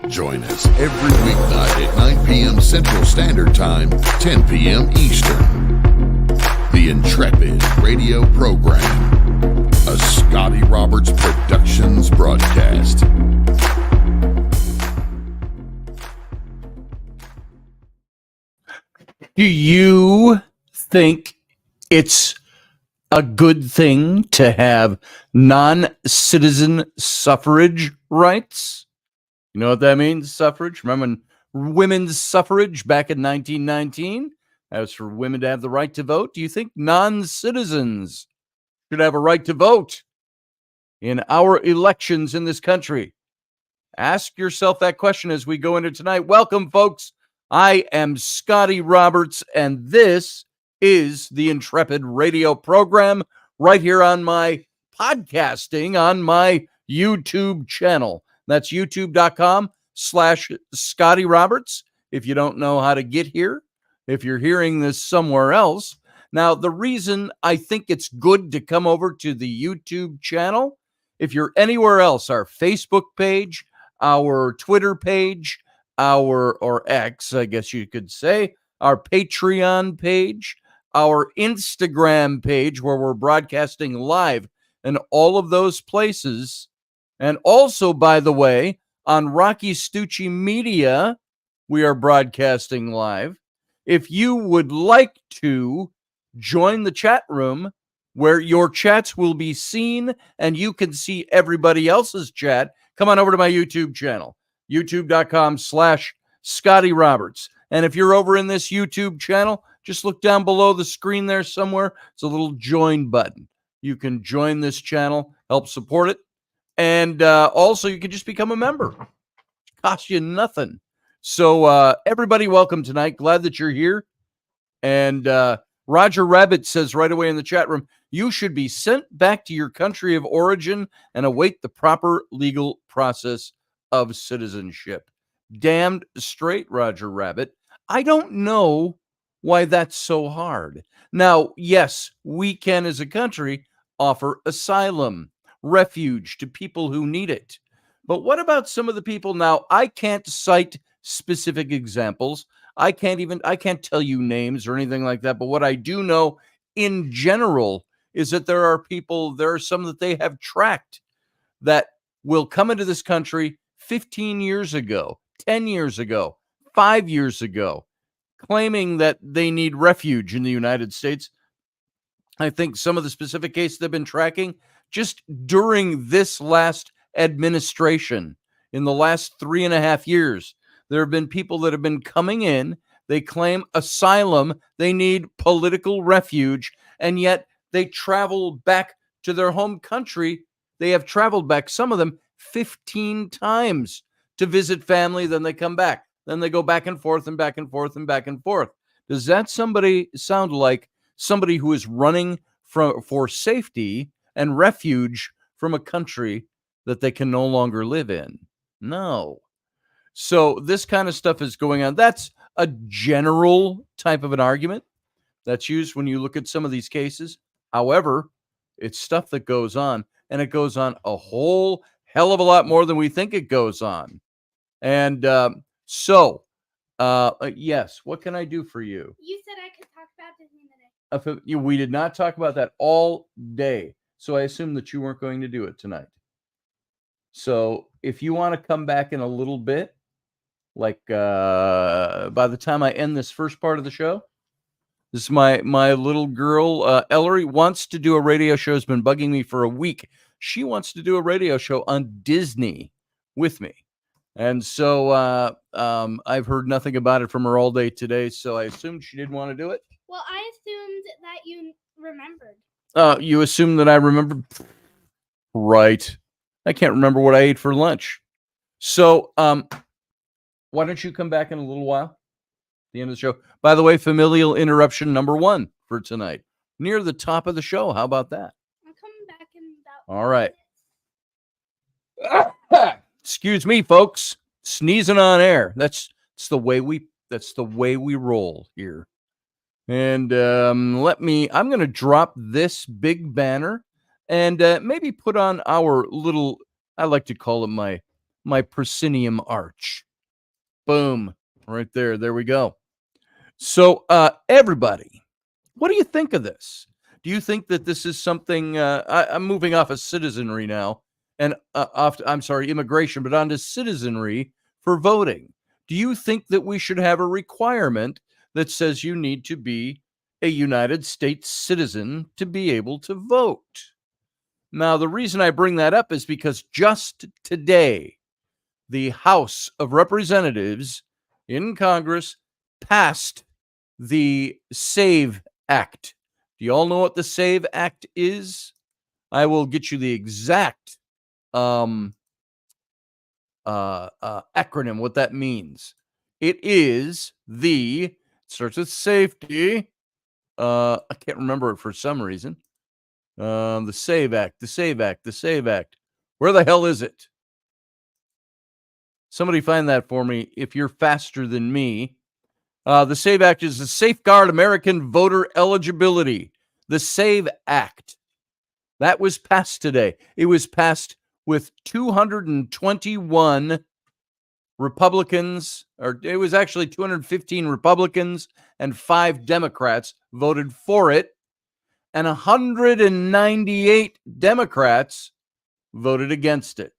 Join us every weeknight at 9 p.m. Central Standard Time, 10 p.m. Eastern. The Intrepid radio program, a Scotty Roberts Productions broadcast. Do you think it's a good thing to have non-citizen suffrage rights? You know what that means, suffrage? Remember women's suffrage back in 1919? That was for women to have the right to vote. Do you think non-citizens should have a right to vote in our elections in this country? Ask yourself that question as we go into tonight. Welcome, folks. I am Scotty Roberts, and this is the Intrepid radio program right here on my podcasting on my YouTube channel. That's youtube.com/Scotty Roberts. If you don't know how to get here, if you're hearing this somewhere else. Now, the reason I think it's good to come over to the YouTube channel, if you're anywhere else, our Facebook page, our Twitter page, or X, I guess you could say, our Patreon page, our Instagram page where we're broadcasting live, and all of those places. And also, by the way, on Rocky Stucci Media, we are broadcasting live. If you would like to join the chat room where your chats will be seen and you can see everybody else's chat, come on over to my YouTube channel, youtube.com/Scotty Roberts. And if you're over in this YouTube channel, just look down below the screen there somewhere. It's a little join button. You can join this channel, help support it. And also, you can just become a member. Cost you nothing. So everybody, welcome tonight. Glad that you're here. And Roger Rabbit says right away in the chat room, you should be sent back to your country of origin and await the proper legal process of citizenship. Damned straight, Roger Rabbit. I don't know why that's so hard. Now, yes, we can as a country offer asylum, refuge to people who need it. But what about some of the people now? I can't cite specific examples. I can't tell you names or anything like that. But what I do know in general is that there are some that they have tracked that will come into this country 15 years ago, 10 years ago, 5 years ago, claiming that they need refuge in the United States. I think some of the specific cases they've been tracking just during this last administration, in the last 3.5 years, there have been people that have been coming in. They claim asylum. They need political refuge. And yet they travel back to their home country. They have traveled back, some of them 15 times to visit family. Then they come back. Then they go back and forth and back and forth and back and forth. Does that sound like somebody who is running for safety and refuge from a country that they can no longer live in? No. So this kind of stuff is going on. That's a general type of an argument that's used when you look at some of these cases. However, it's stuff that goes on, and it goes on a whole hell of a lot more than we think it goes on. And yes, what can I do for you? You said I could talk about Disney today. We did not talk about that all day, so I assume that you weren't going to do it tonight. So if you want to come back in a little bit, like by the time I end this first part of the show, this is my little girl, Ellery, wants to do a radio show, has been bugging me for a week. She wants to do a radio show on Disney with me. And so I've heard nothing about it from her all day today, so I assumed she didn't want to do it. Well, I assumed that you remembered. You assumed that I remembered? Right. I can't remember what I ate for lunch. So why don't you come back in a little while? At the end of the show. By the way, familial interruption number 1 for tonight. Near the top of the show. How about that? I'm coming back in about all right. Excuse me, folks. Sneezing on air. That's the way we roll here. And I'm going to drop this big banner and maybe put on our little, I like to call it my proscenium arch. Boom. Right there. There we go. So, everybody, what do you think of this? Do you think that this is something? I'm moving off of citizenry now, and immigration, but onto citizenry for voting. Do you think that we should have a requirement that says you need to be a United States citizen to be able to vote? Now, the reason I bring that up is because just today, the House of Representatives in Congress passed the SAVE Act. Do you all know what the SAVE Act is? I will get you the exact acronym, what that means. It is it starts with safety. I can't remember it for some reason. The SAVE Act, the SAVE Act, the SAVE Act. Where the hell is it? Somebody find that for me if you're faster than me. The SAVE Act is to safeguard American voter eligibility. The SAVE Act. That was passed today. It was passed with 221 Republicans, or it was actually 215 Republicans and 5 Democrats voted for it, and 198 Democrats voted against it.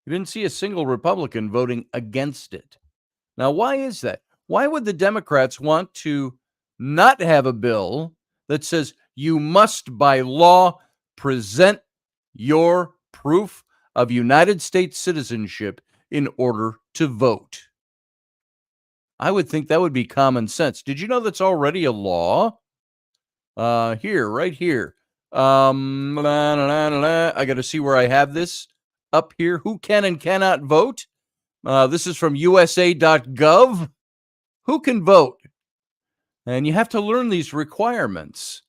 You didn't see a single Republican voting against it. Now, why is that? Why would the Democrats want to not have a bill that says you must, by law, present your proof of United States citizenship in order to vote? I would think that would be common sense. Did you know that's already a law? Right here. I got to see where I have this up here. Who can and cannot vote? This is from USA.gov. Who can vote? And you have to learn these requirements,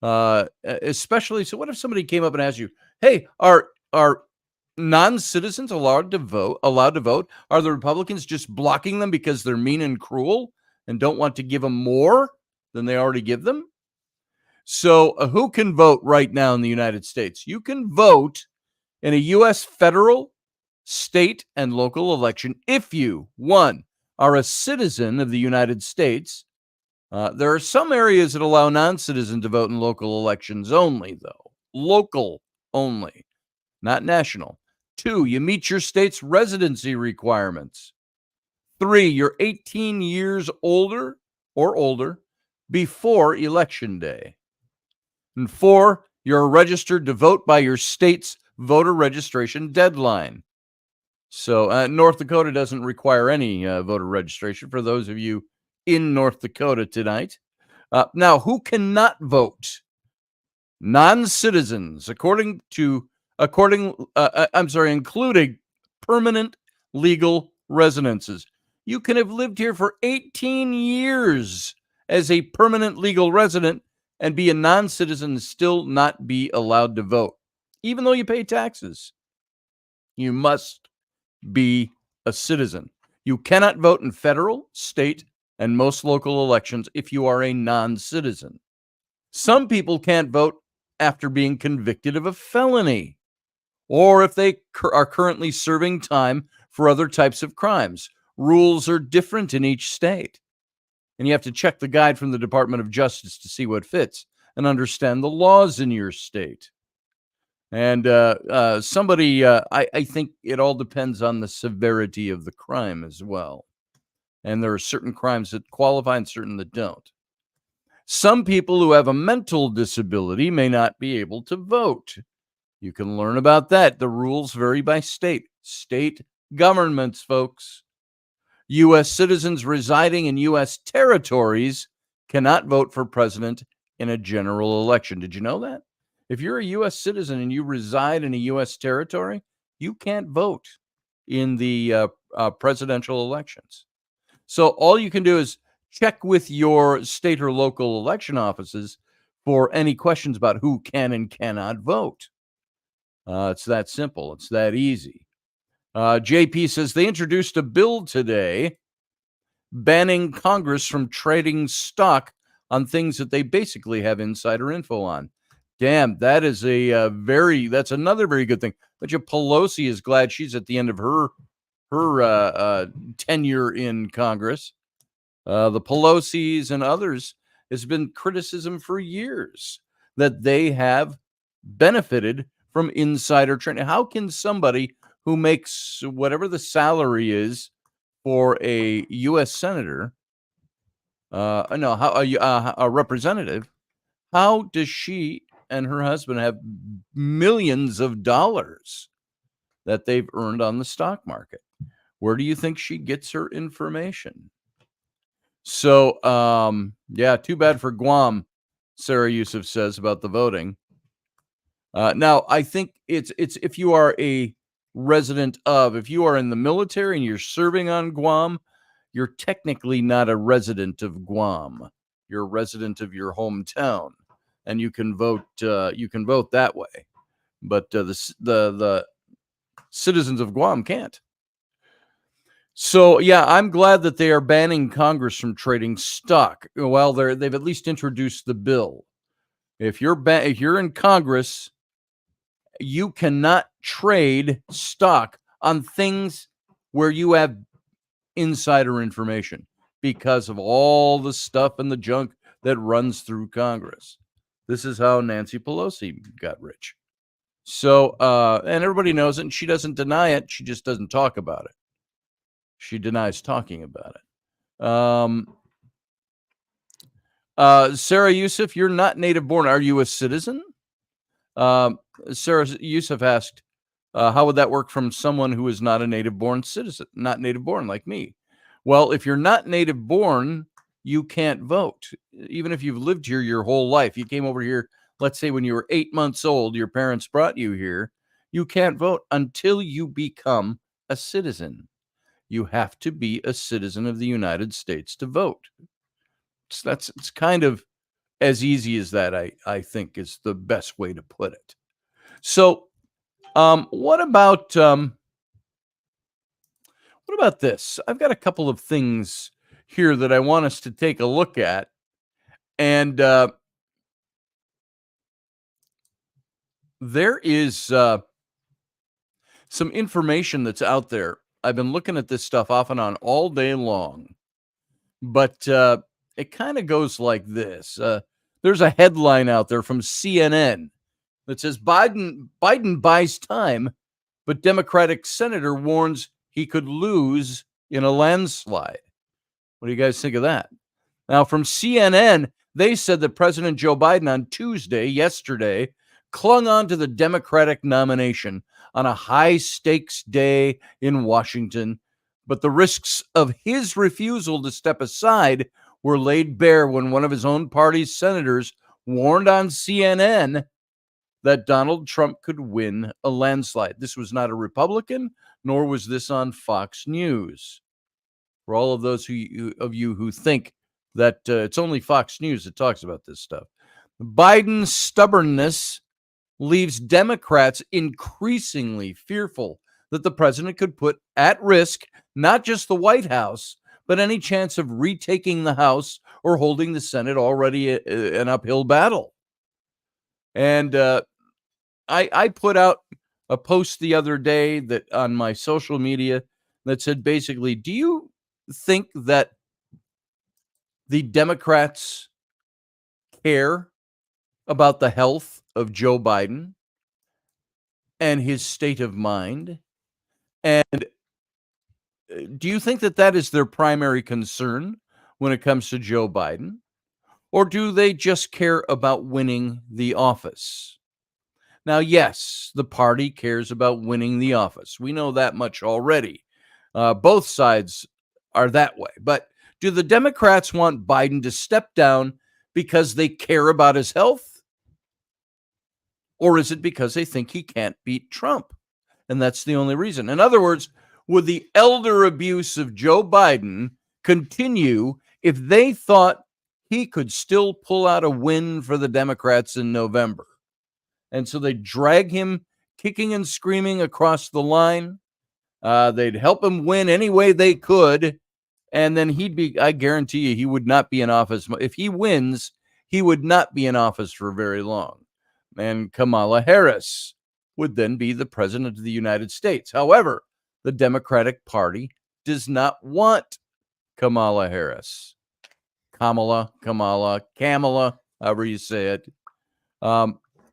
especially. So, what if somebody came up and asked you, "Hey, are non-citizens allowed to vote? Are the Republicans just blocking them because they're mean and cruel and don't want to give them more than they already give them?" So, who can vote right now in the United States? You can vote in a U.S. federal, state, and local election if you, one, are a citizen of the United States. There are some areas that allow non-citizens to vote in local elections only, though. Local only, not national. 2, you meet your state's residency requirements. 3, you're 18 years older or older before Election Day. And 4, you're registered to vote by your state's voter registration deadline. So North Dakota doesn't require any voter registration for those of you in North Dakota tonight. Now, who cannot vote? Non-citizens, including permanent legal residences. You can have lived here for 18 years as a permanent legal resident and be a non-citizen and still not be allowed to vote, even though you pay taxes. You must be a citizen. You cannot vote in federal, state, and most local elections if you are a non-citizen. Some people can't vote after being convicted of a felony, or if they are currently serving time for other types of crimes. Rules are different in each state, and you have to check the guide from the Department of Justice to see what fits and understand the laws in your state. And I think it all depends on the severity of the crime as well. And there are certain crimes that qualify and certain that don't. Some people who have a mental disability may not be able to vote. You can learn about that. The rules vary by state. State governments, folks. U.S. citizens residing in U.S. territories cannot vote for president in a general election. Did you know that? If you're a U.S. citizen and you reside in a U.S. territory, you can't vote in the presidential elections. So all you can do is check with your state or local election offices for any questions about who can and cannot vote. It's that simple. It's that easy. JP says they introduced a bill today banning Congress from trading stock on things that they basically have insider info on. Damn, that is that's another very good thing. But Pelosi is glad she's at the end of her tenure in Congress. The Pelosi's and others has been criticism for years that they have benefited from insider trading. How can somebody who makes whatever the salary is for a U.S. senator, a representative, how does she and her husband have millions of dollars that they've earned on the stock market? Where do you think she gets her information? So, yeah, too bad for Guam, Sarah Yusuf says about the voting. Now, I think it's if you are a resident of, if you are in the military and you're serving on Guam, you're technically not a resident of Guam. You're a resident of your hometown, and you can vote. You can vote that way, but the citizens of Guam can't. So, yeah, I'm glad that they are banning Congress from trading stock. Well, they've at least introduced the bill. If you're in Congress, you cannot trade stock on things where you have insider information because of all the stuff and the junk that runs through Congress. This is how Nancy Pelosi got rich. So, and everybody knows it, and she doesn't deny it. She just doesn't talk about it. She denies talking about it. Sarah Yusuf, you're not native born. Are you a citizen? Sarah Yusuf asked, how would that work from someone who is not a native born citizen, not native born like me? Well, if you're not native born, you can't vote. Even if you've lived here your whole life, you came over here, let's say when you were 8 months old, your parents brought you here, you can't vote until you become a citizen. You have to be a citizen of the United States to vote. It's kind of as easy as that, I think, is the best way to put it. So, what about this? I've got a couple of things here that I want us to take a look at, and there is some information that's out there. I've been looking at this stuff off and on all day long, but it kind of goes like this. There's a headline out there from CNN that says Biden buys time, but Democratic senator warns he could lose in a landslide. What do you guys think of that? Now, from CNN, they said that President Joe Biden on yesterday, clung on to the Democratic nomination on a high-stakes day in Washington, but the risks of his refusal to step aside were laid bare when one of his own party's senators warned on CNN that Donald Trump could win a landslide. This was not a Republican, nor was this on Fox News. For all of those of you who think that it's only Fox News that talks about this stuff, Biden's stubbornness leaves Democrats increasingly fearful that the president could put at risk not just the White House, but any chance of retaking the House or holding the Senate, already an uphill battle. And I put out a post the other day that on my social media that said basically, do you think that the Democrats care about the health of Joe Biden and his state of mind? And do you think that that is their primary concern when it comes to Joe Biden? Or do they just care about winning the office? Now, yes, the party cares about winning the office. We know that much already. Both sides are that way. But do the Democrats want Biden to step down because they care about his health? Or is it because they think he can't beat Trump? And that's the only reason. In other words, would the elder abuse of Joe Biden continue if they thought he could still pull out a win for the Democrats in November? And so they drag him kicking and screaming across the line. They'd help him win any way they could. And then I guarantee you, he would not be in office. If he wins, he would not be in office for very long. And Kamala Harris would then be the president of the United States. However, the Democratic Party does not want Kamala Harris. Kamala, however you say it.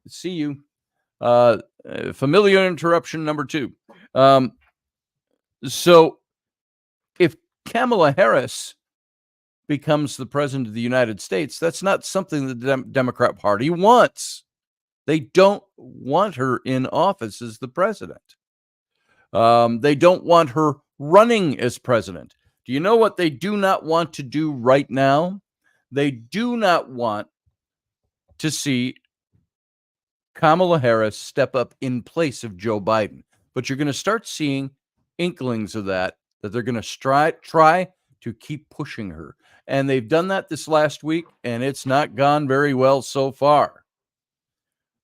See you. Familiar interruption number 2. So if Kamala Harris becomes the president of the United States, that's not something the Democrat Party wants. They don't want her in office as the president. They don't want her running as president. Do you know what they do not want to do right now? They do not want to see Kamala Harris step up in place of Joe Biden. But you're going to start seeing inklings of that they're going to try to keep pushing her. And they've done that this last week, and it's not gone very well so far.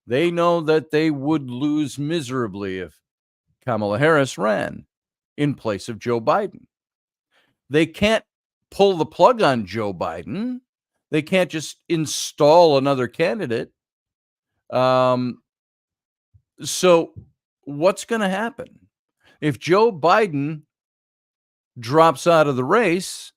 They know that they would lose miserably if Kamala Harris ran in place of Joe Biden. They can't pull the plug on Joe Biden. They can't just install another candidate. So what's going to happen? If Joe Biden drops out of the race,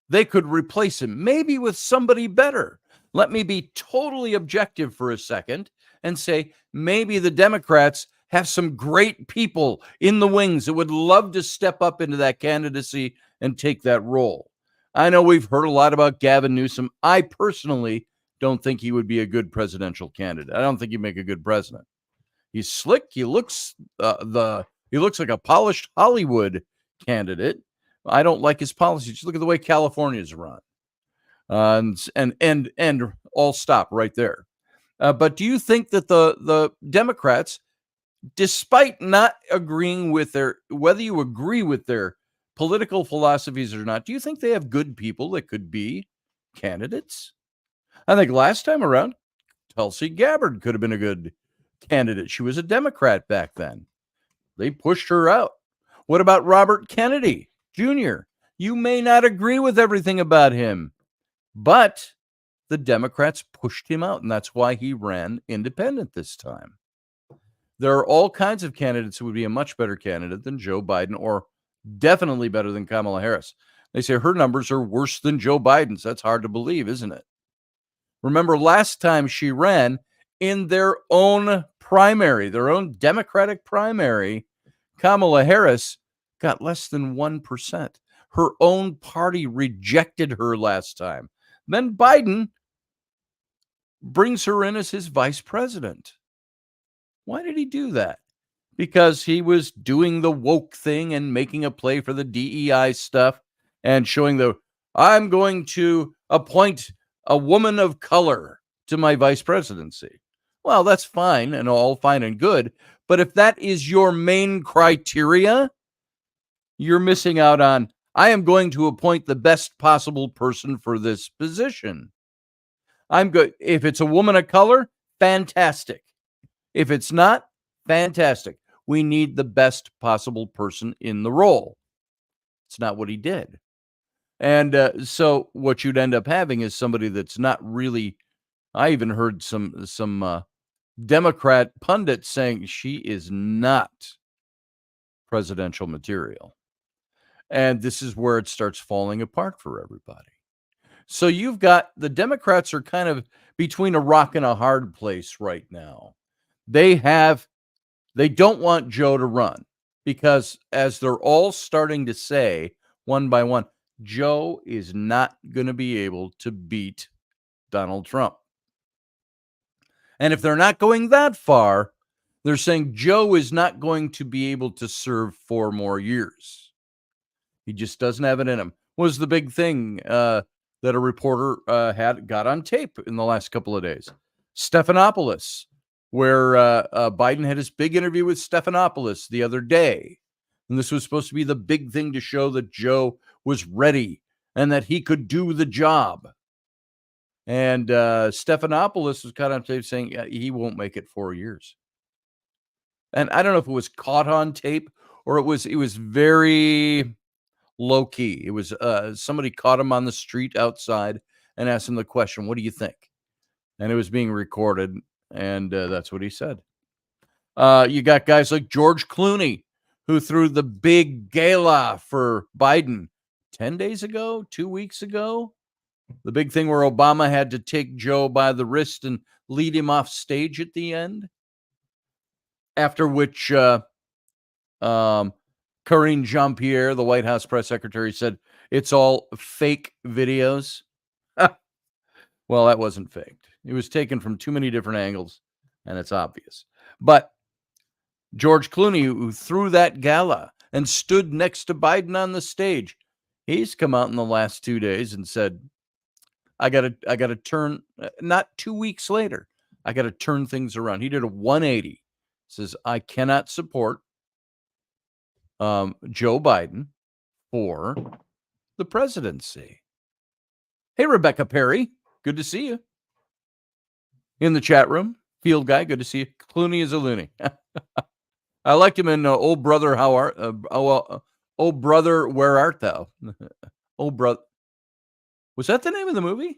they could replace him, maybe with somebody better. Let me be totally objective for a second and say maybe the Democrats have some great people in the wings that would love to step up into that candidacy and take that role. I know we've heard a lot about Gavin Newsom. I personally don't think he would be a good presidential candidate. I don't think he'd make a good president. He's slick. He looks like a polished Hollywood candidate. I don't like his policies. Just look at the way California's run. And I'll stop right there. But do you think that the Democrats, despite not agreeing with whether you agree with their political philosophies or not, do you think they have good people that could be candidates? I think last time around, Tulsi Gabbard could have been a good candidate. She was a Democrat back then. They pushed her out. What about Robert Kennedy Jr.? You may not agree with everything about him, but the Democrats pushed him out, and that's why he ran independent this time. There are all kinds of candidates who would be a much better candidate than Joe Biden, or definitely better than Kamala Harris. They say her numbers are worse than Joe Biden's. That's hard to believe, isn't it? Remember last time she ran in their own primary, their own Democratic primary, Kamala Harris got less than 1%. Her own party rejected her last time. Then Biden brings her in as his vice president. Why did he do that? Because he was doing the woke thing and making a play for the DEI stuff and showing I'm going to appoint a woman of color to my vice presidency. Well, that's fine and all fine and good. But if that is your main criteria, you're missing out on, I am going to appoint the best possible person for this position. I'm good. If it's a woman of color, fantastic. If it's not, fantastic. We need the best possible person in the role. It's not what he did. And so what you'd end up having is somebody that's not really, I even heard some Democrat pundits saying she is not presidential material. And this is where it starts falling apart for everybody. So you've got the Democrats are kind of between a rock and a hard place right now. They don't want Joe to run because, as they're all starting to say one by one, Joe is not going to be able to beat Donald Trump. And if they're not going that far, they're saying Joe is not going to be able to serve 4 more years. He just doesn't have it in him. Was the big thing that a reporter got on tape in the last couple of days. Stephanopoulos, where Biden had his big interview with Stephanopoulos the other day. And this was supposed to be the big thing to show that Joe was ready and that he could do the job. And Stephanopoulos was kind of saying he won't make it 4 years. And I don't know if it was caught on tape or it was very low key. It was somebody caught him on the street outside and asked him the question, "What do you think?" And it was being recorded. And that's what he said. You got guys like George Clooney, who threw the big gala for Biden 10 days ago, 2 weeks ago. The big thing where Obama had to take Joe by the wrist and lead him off stage at the end. After which Karine Jean-Pierre, the White House press secretary, said it's all fake videos. Well, that wasn't faked. It was taken from too many different angles, and it's obvious. But George Clooney, who threw that gala and stood next to Biden on the stage, he's come out in the last 2 days and said, I gotta turn, not 2 weeks later, I gotta turn things around. He did a 180. Says, I cannot support Joe Biden for the presidency. Hey, Rebecca Perry, good to see you. In the chat room, Field Guy, good to see you. Clooney is a loony. I liked him in Old Brother, Old Brother, Where Art Thou? Old Brother. Was that the name of the movie?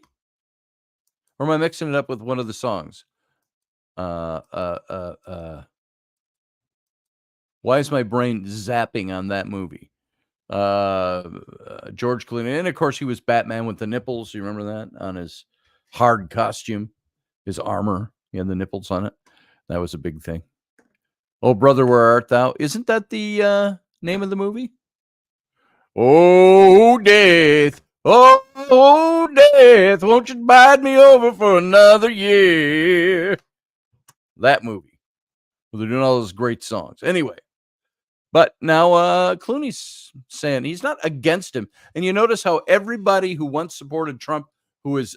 Or am I mixing it up with one of the songs? Why is my brain zapping on that movie? George Clooney. And of course, he was Batman with the nipples. You remember that on his hard costume, his armor. He had the nipples on it. That was a big thing. Oh, brother, where art thou? Isn't that the name of the movie? Oh, death. Oh, death. Won't you bide me over for another year? That movie. Well, they're doing all those great songs. Anyway. But now Clooney's saying he's not against him. And you notice how everybody who once supported Trump, who is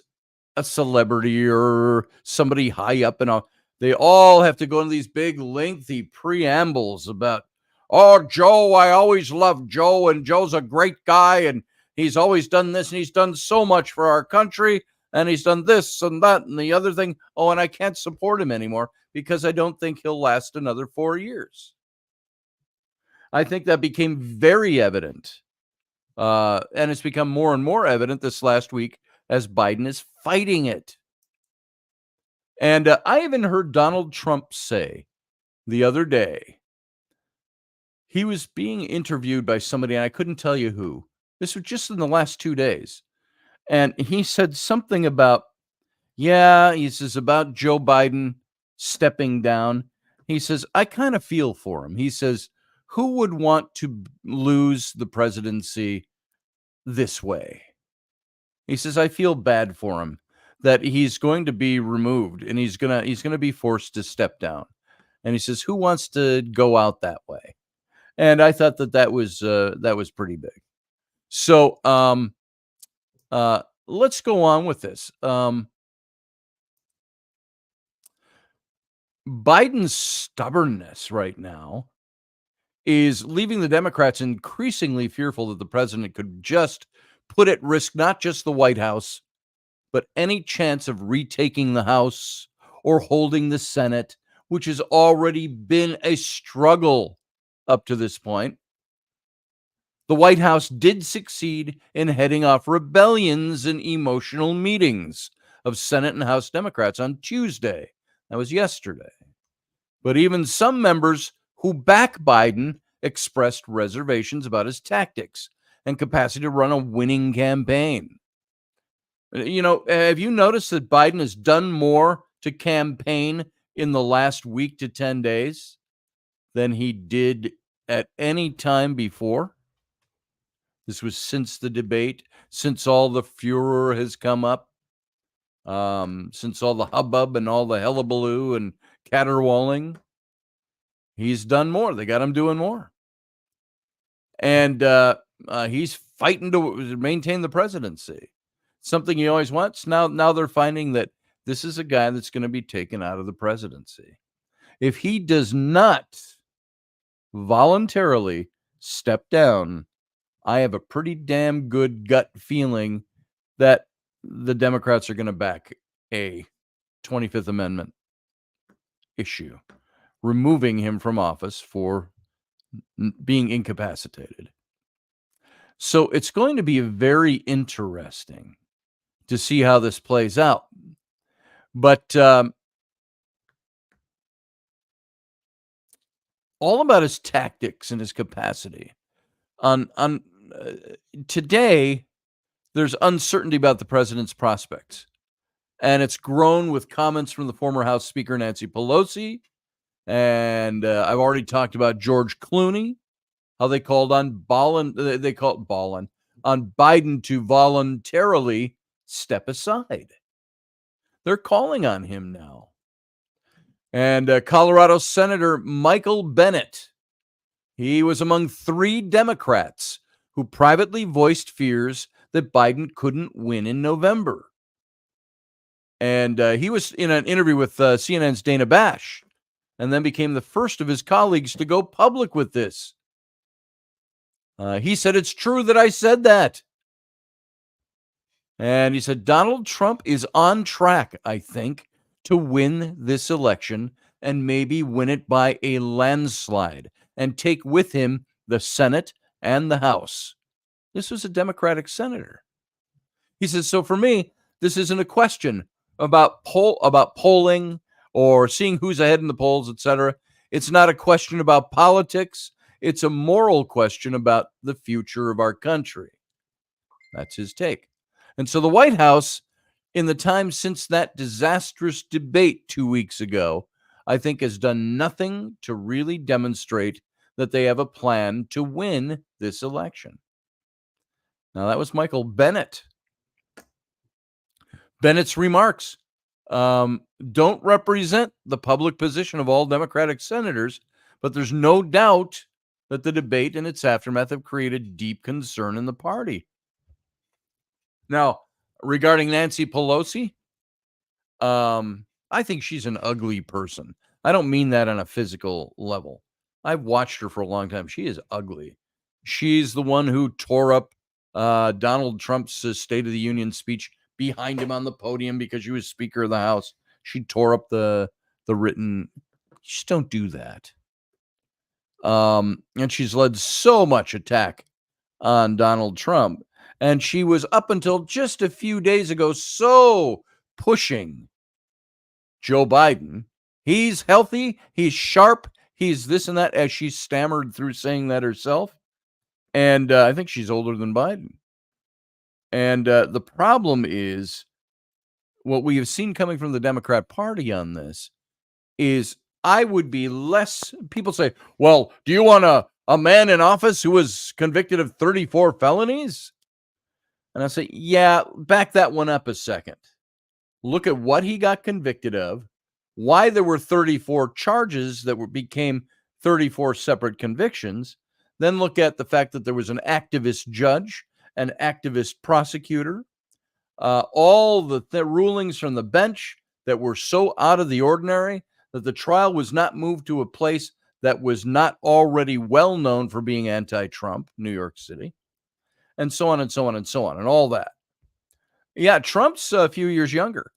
a celebrity or somebody high up and all, they all have to go into these big, lengthy preambles about, oh, Joe, I always loved Joe, and Joe's a great guy, and he's always done this, and he's done so much for our country, and he's done this and that and the other thing. Oh, and I can't support him anymore because I don't think he'll last another 4 years. I think that became very evident, and it's become more and more evident this last week as Biden is fighting it. And I even heard Donald Trump say the other day, he was being interviewed by somebody, and I couldn't tell you who. This was just in the last 2 days. And he said something about, he says about Joe Biden stepping down. He says, I kind of feel for him. He says, who would want to lose the presidency this way? He says, I feel bad for him that he's going to be removed and he's going to be forced to step down. And he says, who wants to go out that way? And I thought that was pretty big. So let's go on with this. Biden's stubbornness right now is leaving the Democrats increasingly fearful that the president could just put at risk not just the White House, but any chance of retaking the House or holding the Senate, which has already been a struggle up to this point. The White House did succeed in heading off rebellions and emotional meetings of Senate and House Democrats on Tuesday. That was yesterday. But even some members who back Biden expressed reservations about his tactics and capacity to run a winning campaign. You know, have you noticed that Biden has done more to campaign in the last week to 10 days than he did at any time before? This was since the debate, since all the furor has come up, since all the hubbub and all the hullabaloo and caterwauling. He's done more. They got him doing more. And he's fighting to maintain the presidency. Something he always wants. Now they're finding that this is a guy that's going to be taken out of the presidency. If he does not voluntarily step down, I have a pretty damn good gut feeling that the Democrats are going to back a 25th Amendment issue, removing him from office for being incapacitated. So it's going to be very interesting to see how this plays out. But all about his tactics and his capacity. Today, there's uncertainty about the president's prospects, and it's grown with comments from the former House Speaker Nancy Pelosi, and I've already talked about George Clooney, how they called on on Biden to voluntarily step aside. They're calling on him now. And Colorado Senator Michael Bennet, he was among 3 Democrats who privately voiced fears that Biden couldn't win in November. And he was in an interview with CNN's Dana Bash, and then became the first of his colleagues to go public with this. He said, "It's true that I said that." And he said, "Donald Trump is on track, I think, to win this election, and maybe win it by a landslide, and take with him the Senate and the House." This was a Democratic senator. He says, "So for me, this isn't a question about polling or seeing who's ahead in the polls, etc. It's not a question about politics. It's a moral question about the future of our country." That's his take. And so the White House, in the time since that disastrous debate 2 weeks ago, I think has done nothing to really demonstrate that they have a plan to win this election. Now, that was Michael Bennet. Bennett's remarks don't represent the public position of all Democratic senators, but there's no doubt that the debate and its aftermath have created deep concern in the party. Now, regarding Nancy Pelosi, I think she's an ugly person. I don't mean that on a physical level. I've watched her for a long time. She is ugly. She's the one who tore up Donald Trump's State of the Union speech behind him on the podium because she was Speaker of the House. She tore up the written. Just don't do that. And she's led so much attack on Donald Trump. And she was, up until just a few days ago, so pushing Joe Biden. He's healthy, he's sharp, he's this and that, as she stammered through saying that herself. And I think she's older than Biden. And the problem is, what we have seen coming from the Democrat Party on this is, I would be less, people say, well, do you want a man in office who was convicted of 34 felonies? And I say, yeah, back that one up a second. Look at what he got convicted of, why there were 34 charges that became 34 separate convictions. Then look at the fact that there was an activist judge, an activist prosecutor, all the rulings from the bench that were so out of the ordinary that the trial was not moved to a place that was not already well known for being anti-Trump, New York City, and so on and so on and so on, and all that. Yeah, Trump's a few years younger.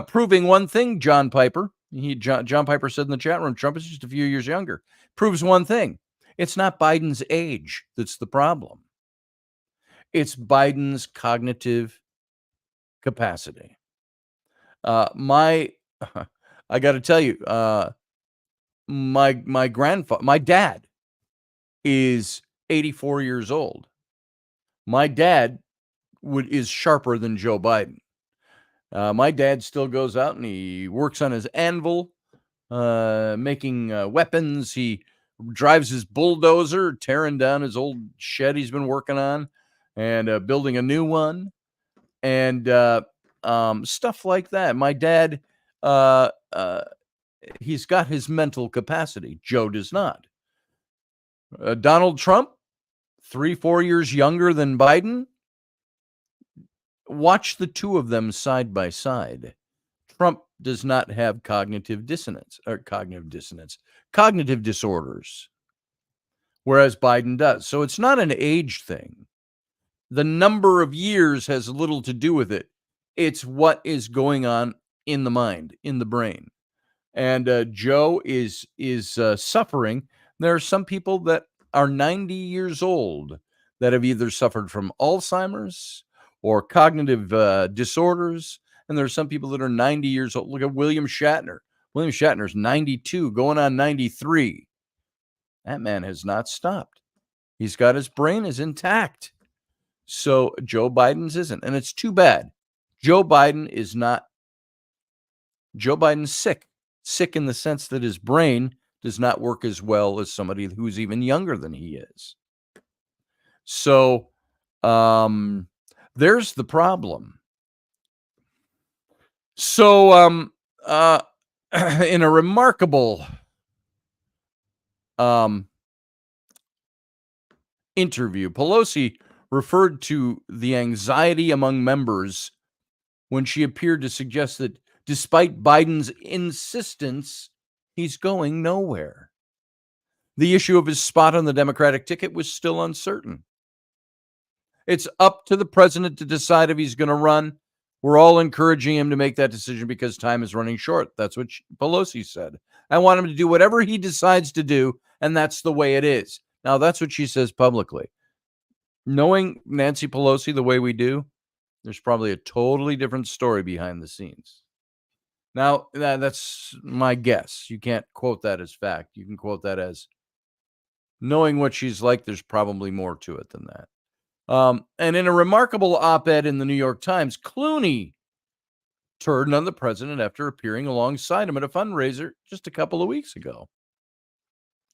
Proving one thing, John Piper. John Piper said in the chat room, Trump is just a few years younger. Proves one thing. It's not Biden's age that's the problem. It's Biden's cognitive capacity. I got to tell you, my dad is 84 years old. My dad is sharper than Joe Biden. My dad still goes out and he works on his anvil, making weapons. He drives his bulldozer, tearing down his old shed he's been working on, and building a new one, and stuff like that. My dad, he's got his mental capacity. Joe does not. Donald Trump, 3-4 years younger than Biden. Watch the two of them side by side. Trump does not have cognitive disorders, whereas Biden does. So it's not an age thing. The number of years has little to do with it. It's what is going on in the mind, in the brain. And Joe is suffering. There are some people that are 90 years old that have either suffered from Alzheimer's or cognitive disorders. And there are some people that are 90 years old. Look at William Shatner. William Shatner's 92, going on 93. That man has not stopped. He's got his brain is intact. So Joe Biden's isn't. And it's too bad. Joe Biden's sick. Sick in the sense that his brain does not work as well as somebody who's even younger than he is. So there's the problem. So in a remarkable interview, Pelosi referred to the anxiety among members when she appeared to suggest that despite Biden's insistence, he's going nowhere. The issue of his spot on the Democratic ticket was still uncertain. It's up to the president to decide if he's going to run. We're all encouraging him to make that decision because time is running short. That's what Pelosi said. I want him to do whatever he decides to do, and that's the way it is. Now, that's what she says publicly. Knowing Nancy Pelosi the way we do, there's probably a totally different story behind the scenes. Now, that's my guess. You can't quote that as fact. You can quote that as knowing what she's like, there's probably more to it than that. And in a remarkable op-ed in the New York Times, Clooney turned on the president after appearing alongside him at a fundraiser just a couple of weeks ago.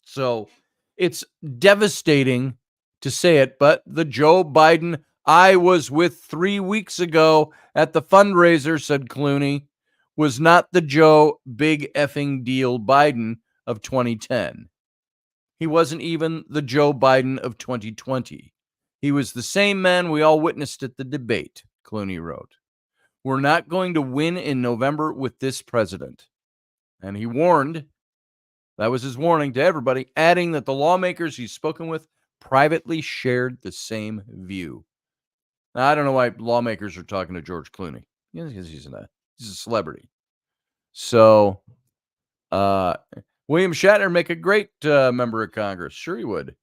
So it's devastating to say it, but the Joe Biden I was with 3 weeks ago at the fundraiser, said Clooney, was not the Joe big effing deal Biden of 2010. He wasn't even the Joe Biden of 2020. He was the same man we all witnessed at the debate, Clooney wrote. We're not going to win in November with this president. And he warned, that was his warning to everybody, adding that the lawmakers he's spoken with privately shared the same view. Now, I don't know why lawmakers are talking to George Clooney. Because he's a celebrity. So, William Shatner make a great member of Congress. Sure he would.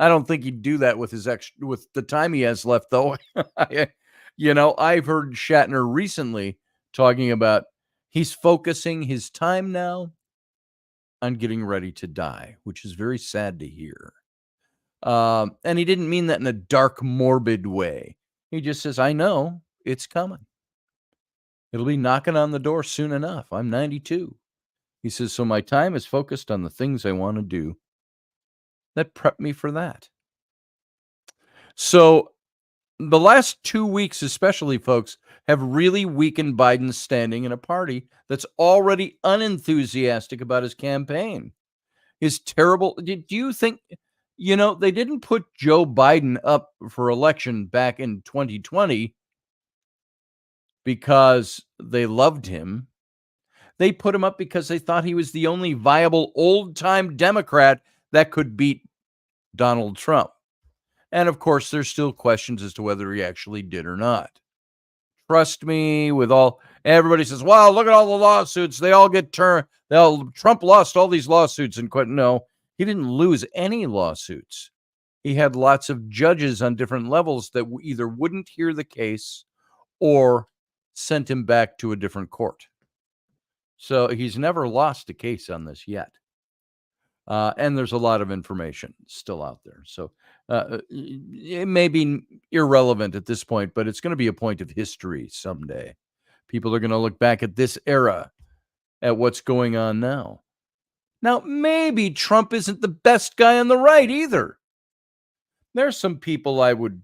I don't think he'd do that with with the time he has left, though. I've heard Shatner recently talking about he's focusing his time now on getting ready to die, which is very sad to hear. And he didn't mean that in a dark, morbid way. He just says, I know it's coming. It'll be knocking on the door soon enough. I'm 92. He says, so my time is focused on the things I want to do that prep me for that. So the last 2 weeks, especially, folks, have really weakened Biden's standing in a party that's already unenthusiastic about his campaign. His terrible, do you think, they didn't put Joe Biden up for election back in 2020 because they loved him. They put him up because they thought he was the only viable old-time Democrat that could beat Donald Trump. And of course, there's still questions as to whether he actually did or not. Trust me, everybody says, wow, look at all the lawsuits. They all get turned. Trump lost all these lawsuits and quit. No, he didn't lose any lawsuits. He had lots of judges on different levels that either wouldn't hear the case or sent him back to a different court. So he's never lost a case on this yet. And there's a lot of information still out there. So it may be irrelevant at this point, but it's going to be a point of history someday. People are going to look back at this era, at what's going on now. Now, maybe Trump isn't the best guy on the right either. There's some people I would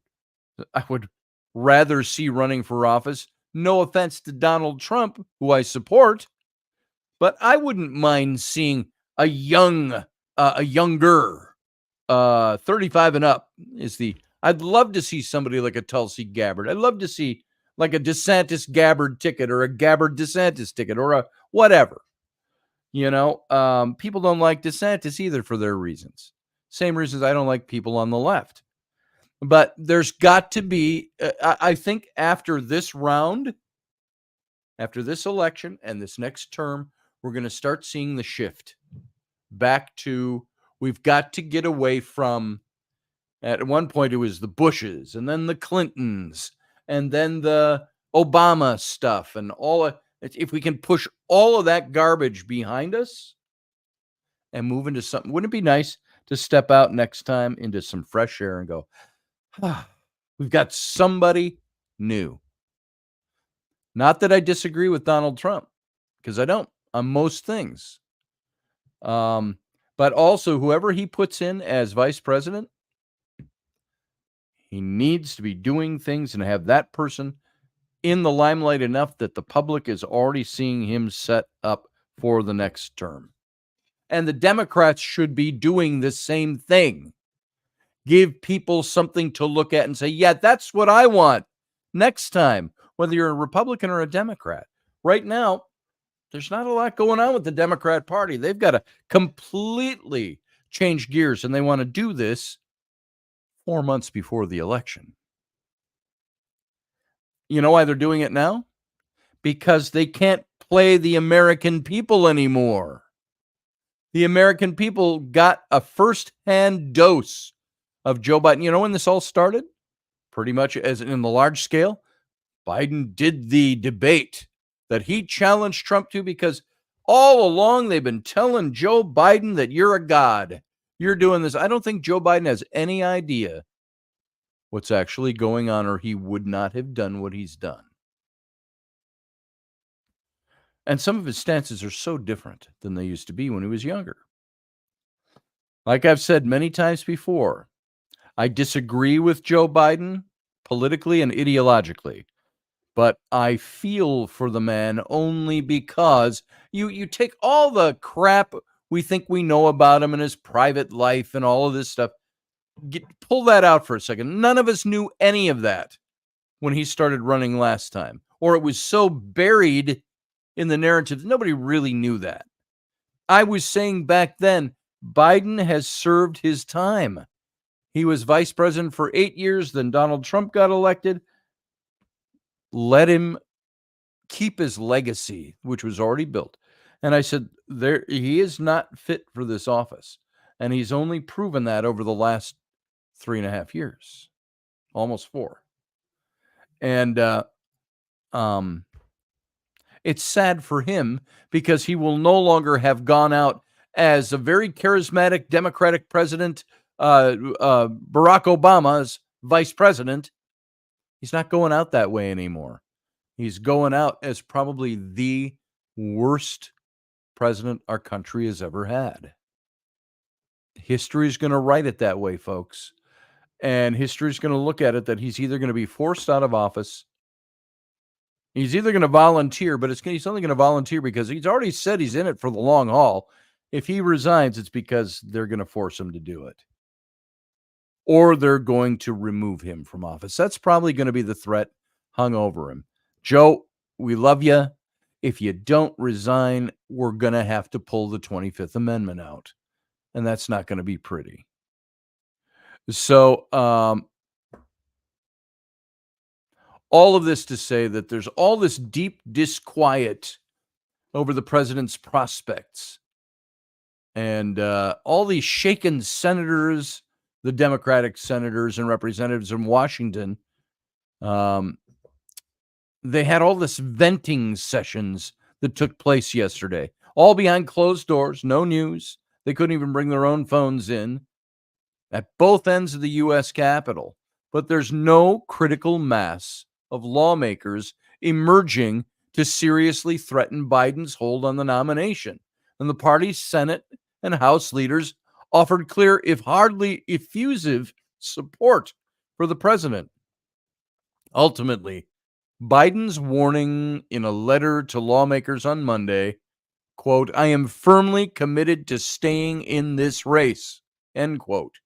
rather see running for office. No offense to Donald Trump, who I support, but I wouldn't mind seeing a younger 35 and up I'd love to see somebody like a Tulsi Gabbard. I'd love to see like a DeSantis Gabbard ticket or a Gabbard DeSantis ticket or a whatever. People don't like DeSantis either for their reasons. Same reasons I don't like people on the left. But there's got to be, I think after this round, after this election and this next term, we're going to start seeing the shift back to, we've got to get away from, at one point it was the Bushes and then the Clintons and then the Obama stuff and all. If we can push all of that garbage behind us and move into something. Wouldn't it be nice to step out next time into some fresh air and go, we've got somebody new. Not that I disagree with Donald Trump, because I don't on most things. But also, whoever he puts in as vice president, he needs to be doing things and have that person in the limelight enough that the public is already seeing him set up for the next term. And the Democrats should be doing the same thing. Give people something to look at and say, yeah, that's what I want next time, whether you're a Republican or a Democrat. Right now, there's not a lot going on with the Democrat Party. They've got to completely change gears, and they want to do this 4 months before the election. You know why they're doing it now? Because they can't play the American people anymore. The American people got a first-hand dose of Joe Biden. You know when this all started? Pretty much as in the large scale. Biden did the debate that he challenged Trump to, because all along they've been telling Joe Biden that you're a god. You're doing this. I don't think Joe Biden has any idea what's actually going on, or he would not have done what he's done. And some of his stances are so different than they used to be when he was younger. Like I've said many times before, I disagree with Joe Biden politically and ideologically, but I feel for the man only because you take all the crap we think we know about him and his private life and all of this stuff. Pull that out for a second. None of us knew any of that when he started running last time, or it was so buried in the narrative. Nobody really knew that. I was saying back then, Biden has served his time. He was vice president for 8 years. Then Donald Trump got elected. Let him keep his legacy, which was already built. And I said, he is not fit for this office. And he's only proven that over the last 3.5 years, almost 4. And it's sad for him because he will no longer have gone out as a very charismatic Democratic president, Barack Obama's vice president. He's not going out that way anymore. He's going out as probably the worst president our country has ever had. History is going to write it that way, folks. And history is going to look at it that he's either going to be forced out of office. He's either going to volunteer, but he's only going to volunteer because he's already said he's in it for the long haul. If he resigns, it's because they're going to force him to do it. Or they're going to remove him from office. That's probably going to be the threat hung over him. Joe, we love you. If you don't resign, we're going to have to pull the 25th Amendment out. And that's not going to be pretty. So, all of this to say that there's all this deep disquiet over the president's prospects. And all these shaken senators, the Democratic senators and representatives in Washington, they had all this venting sessions that took place yesterday, all behind closed doors, no news. They couldn't even bring their own phones in at both ends of the U.S. Capitol. But there's no critical mass of lawmakers emerging to seriously threaten Biden's hold on the nomination. And the party's Senate and House leaders offered clear, if hardly effusive, support for the president. Ultimately, Biden's warning in a letter to lawmakers on Monday, quote, "I am firmly committed to staying in this race," end quote.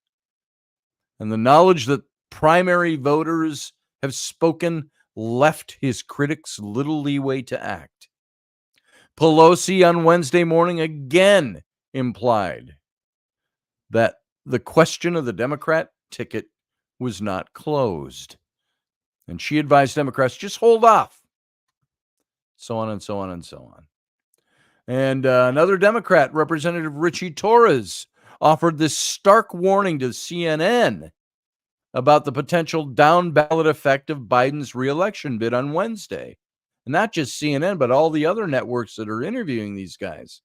And the knowledge that primary voters have spoken left his critics little leeway to act. Pelosi on Wednesday morning again implied that the question of the Democrat ticket was not closed. And she advised Democrats, just hold off. So on and so on and so on. And another Democrat, Representative Richie Torres, offered this stark warning to CNN about the potential down-ballot effect of Biden's reelection bid on Wednesday. And not just CNN, but all the other networks that are interviewing these guys.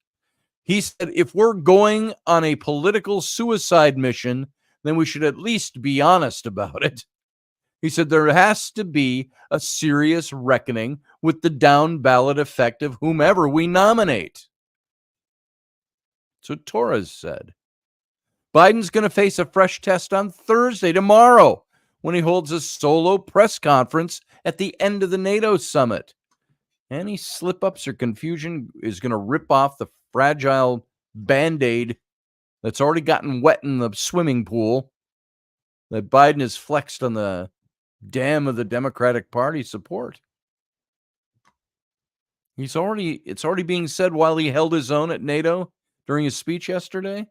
He said, if we're going on a political suicide mission, then we should at least be honest about it. He said there has to be a serious reckoning with the down ballot effect of whomever we nominate. That's what Torres said. Biden's going to face a fresh test on Thursday, tomorrow, when he holds a solo press conference at the end of the NATO summit. Any slip-ups or confusion is going to rip off the fragile Band-Aid that's already gotten wet in the swimming pool that Biden has flexed on the dam of the Democratic Party support. It's already being said while he held his own at NATO during his speech yesterday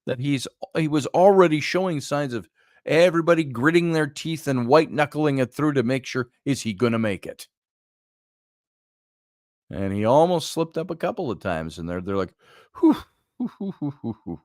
that he was already showing signs of everybody gritting their teeth and white-knuckling it through to make sure, is he going to make it? And he almost slipped up a couple of times, and they're like, whew, whew, whew, whew, whew, whew.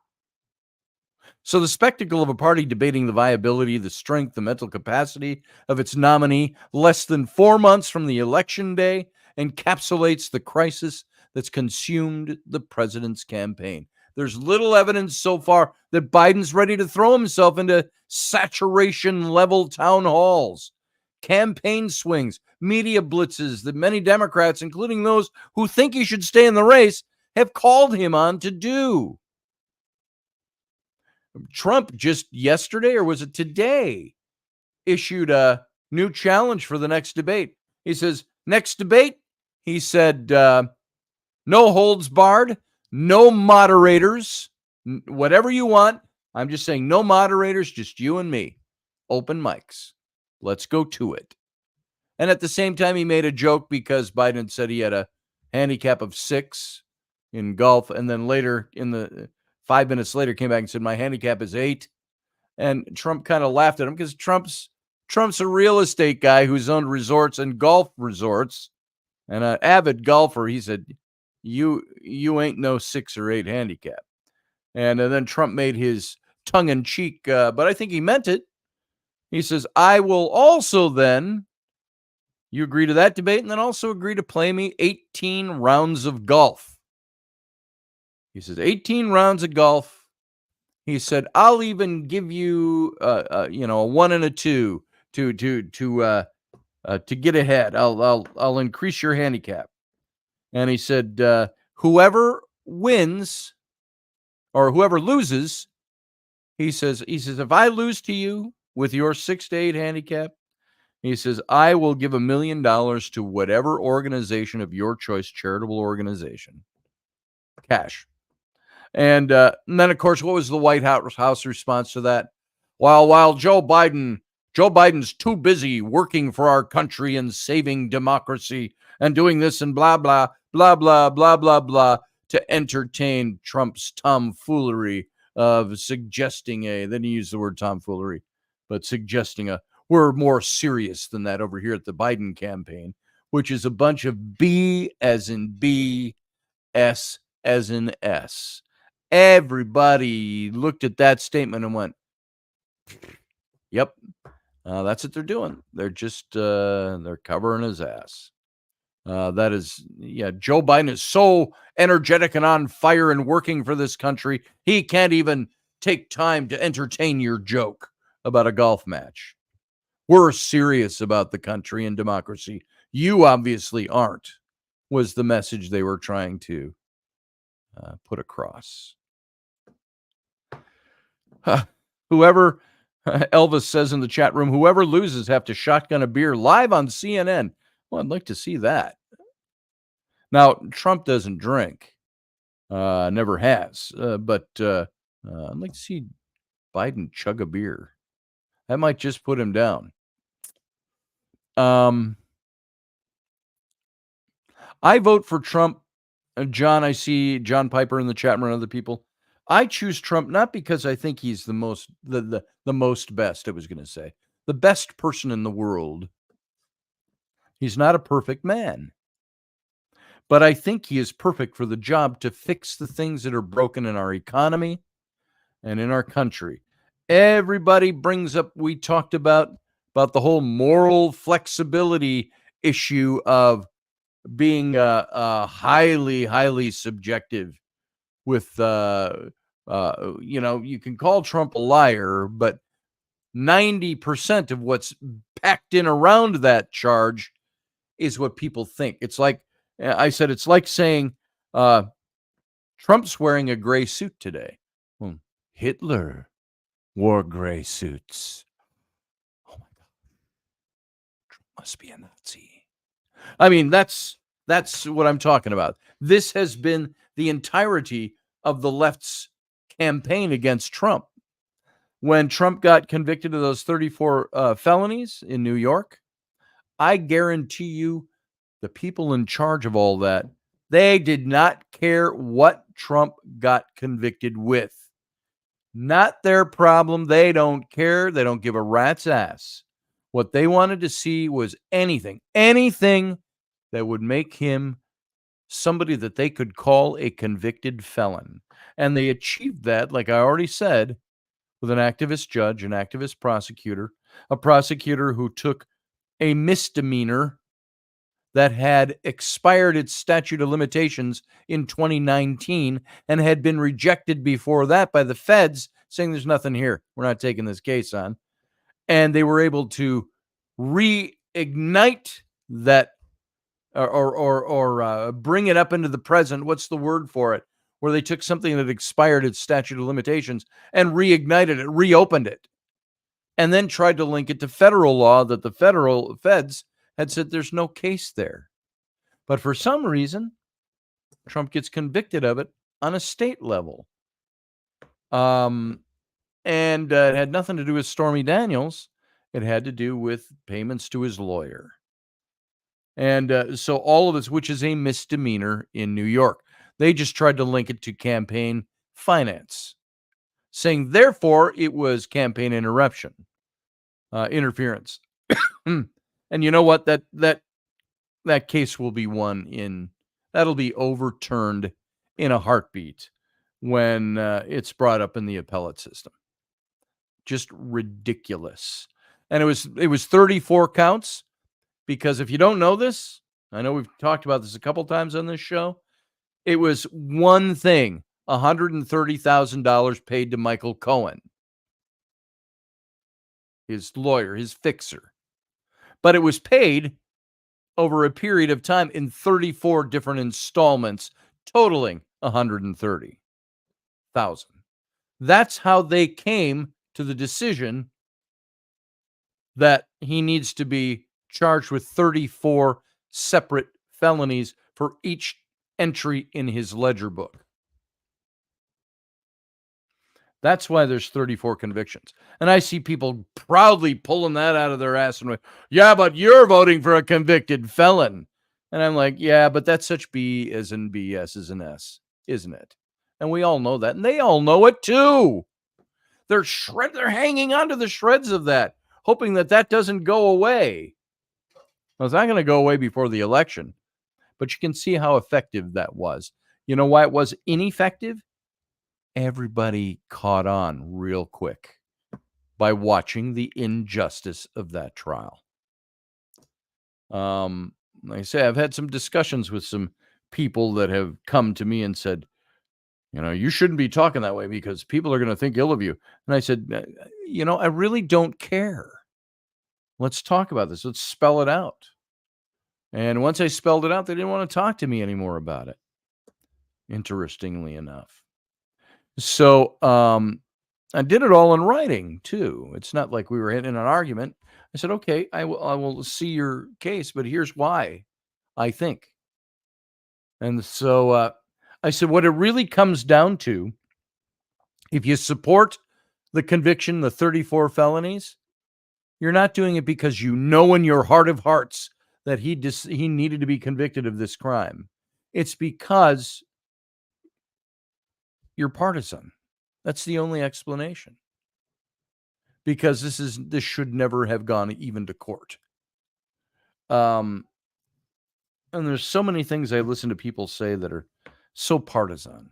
So the spectacle of a party debating the viability, the strength, the mental capacity of its nominee less than 4 months from the election day encapsulates the crisis that's consumed the president's campaign. There's little evidence so far that Biden's ready to throw himself into saturation-level town halls, campaign swings, media blitzes that many Democrats, including those who think he should stay in the race, have called him on to do. Trump just yesterday, or was it today, issued a new challenge for the next debate. He says, next debate, he said, no holds barred, no moderators, whatever you want. I'm just saying no moderators, just you and me. Open mics. Let's go to it. And at the same time, he made a joke because Biden said he had a handicap of 6 in golf. And then later, 5 minutes later, came back and said, my handicap is 8. And Trump kind of laughed at him because Trump's a real estate guy who's owned resorts and golf resorts and an avid golfer. He said, you ain't no 6 or 8 handicap. And then Trump made his tongue-in-cheek, but I think he meant it. He says, I will also then, you agree to that debate, and then also agree to play me 18 rounds of golf. He says, 18 rounds of golf. He said, I'll even give you, a 1 and a 2 to get ahead. I'll increase your handicap. And he said, whoever wins or whoever loses, he says, if I lose to you with your 6 to 8 handicap, he says, I will give $1 million to whatever organization of your choice, charitable organization. Cash. And then, of course, what was the White House response to that? While Joe Biden's too busy working for our country and saving democracy and doing this and blah, blah, blah, blah, blah, blah, blah, to entertain Trump's tomfoolery of suggesting then he used the word tomfoolery, but suggesting we're more serious than that over here at the Biden campaign, which is a bunch of B as in B, S as in S. Everybody looked at that statement and went, yep, that's what they're doing. They're just, they're covering his ass. That is, Joe Biden is so energetic and on fire and working for this country, he can't even take time to entertain your joke about a golf match. We're serious about the country and democracy. You obviously aren't, was the message they were trying to put across. Whoever, Elvis says in the chat room, whoever loses have to shotgun a beer live on CNN. Well, I'd like to see that. Now, Trump doesn't drink, never has, but I'd like to see Biden chug a beer. That might just put him down. I vote for Trump. John, I see John Piper in the chat room and other people. I choose Trump not because I think he's the most best, I was going to say. The best person in the world. He's not a perfect man. But I think he is perfect for the job to fix the things that are broken in our economy and in our country. Everybody brings up, we talked about the whole moral flexibility issue of being highly, highly subjective with, you can call Trump a liar, but 90% of what's packed in around that charge is what people think. It's like, I said, it's like saying Trump's wearing a gray suit today. Well, Hitler wore gray suits. Oh my God. Trump must be a Nazi. I mean, that's what I'm talking about. This has been the entirety of the left's campaign against Trump. When Trump got convicted of those 34 felonies in New York, I guarantee you the people in charge of all that, they did not care what Trump got convicted with. Not their problem. They don't care. They don't give a rat's ass. What they wanted to see was anything that would make him somebody that they could call a convicted felon. And they achieved that, like I already said, with an activist judge, an activist prosecutor, a prosecutor who took a misdemeanor that had expired its statute of limitations in 2019 and had been rejected before that by the feds, saying there's nothing here. We're not taking this case on. And they were able to reignite that or bring it up into the present. What's the word for it? Where they took something that expired its statute of limitations and reignited it, reopened it, and then tried to link it to federal law that the federal feds had said there's no case there. But for some reason, Trump gets convicted of it on a state level. And it had nothing to do with Stormy Daniels. It had to do with payments to his lawyer. And so all of this, which is a misdemeanor in New York, they just tried to link it to campaign finance, saying, therefore, it was campaign interference. And you know what? That case will be that'll be overturned in a heartbeat when it's brought up in the appellate system. Just ridiculous. And it was 34 counts, because if you don't know this, I know we've talked about this a couple times on this show, it was one thing, $130,000 paid to Michael Cohen, his lawyer, his fixer. But it was paid over a period of time in 34 different installments, totaling $130,000. That's how they came to the decision that he needs to be charged with 34 separate felonies for each entry in his ledger book. That's why there's 34 convictions. And I see people proudly pulling that out of their ass and, yeah, but you're voting for a convicted felon. And I'm like, yeah, but that's such B as in B, S as in S, isn't it? And we all know that. And they all know it too. They're hanging onto the shreds of that, hoping that doesn't go away. Well, it's not going to go away before the election. But you can see how effective that was. You know why it was ineffective? Everybody caught on real quick by watching the injustice of that trial. Like I say, I've had some discussions with some people that have come to me and said, you shouldn't be talking that way because people are going to think ill of you. And I said, I really don't care. Let's talk about this. Let's spell it out. And once I spelled it out, they didn't want to talk to me anymore about it, interestingly enough. So I did it all in writing, too. It's not like we were in an argument. I said, okay, I will see your case, but here's why I think. And so I said, what it really comes down to, if you support the conviction, the 34 felonies, you're not doing it because you know in your heart of hearts that he needed to be convicted of this crime. It's because you're partisan. That's the only explanation. Because this should never have gone even to court. And there's so many things I listen to people say that are so partisan.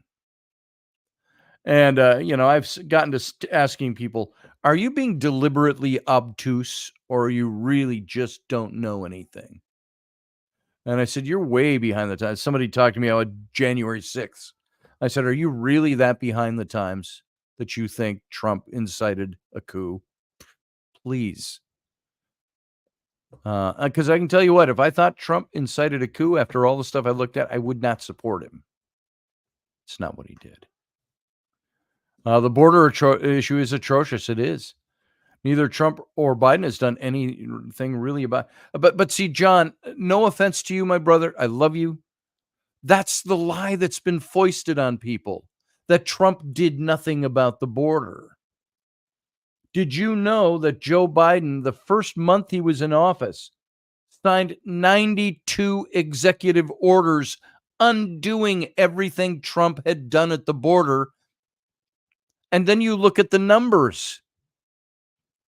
And I've gotten to asking people, are you being deliberately obtuse, or you really just don't know anything? And I said, you're way behind the times. Somebody talked to me on January 6th. I said, are you really that behind the times that you think Trump incited a coup? Please. Because I can tell you what, if I thought Trump incited a coup after all the stuff I looked at, I would not support him. It's not what he did. The border issue is atrocious. It is. Neither Trump or Biden has done anything really about it. But see, John, no offense to you, my brother. I love you. That's the lie that's been foisted on people, that Trump did nothing about the border. Did you know that Joe Biden, the first month he was in office, signed 92 executive orders undoing everything Trump had done at the border? And then you look at the numbers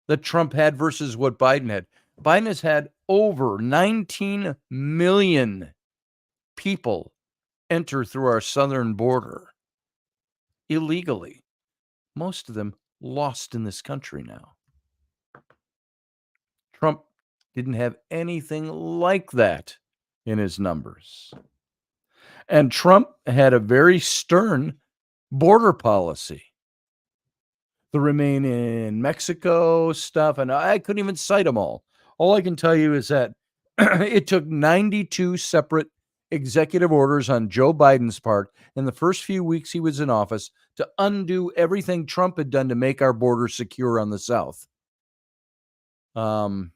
that Trump had versus what Biden had. Biden has had over 19 million people enter through our southern border illegally. Most of them lost in this country now. Trump didn't have anything like that in his numbers. And Trump had a very stern border policy. The remain in Mexico stuff, and I couldn't even cite them all. All I can tell you is that it took 92 separate executive orders on Joe Biden's part in the first few weeks he was in office to undo everything Trump had done to make our border secure on the south. And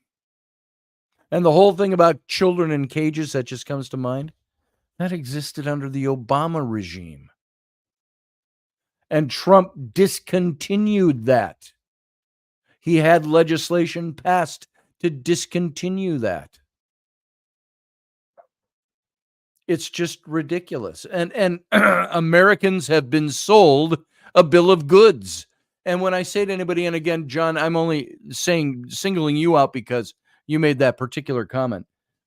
the whole thing about children in cages, that just comes to mind, that existed under the Obama regime. And Trump discontinued that. He had legislation passed to discontinue that. It's just ridiculous. And Americans have been sold a bill of goods. And when I say to anybody, and again, John, I'm only singling you out because you made that particular comment.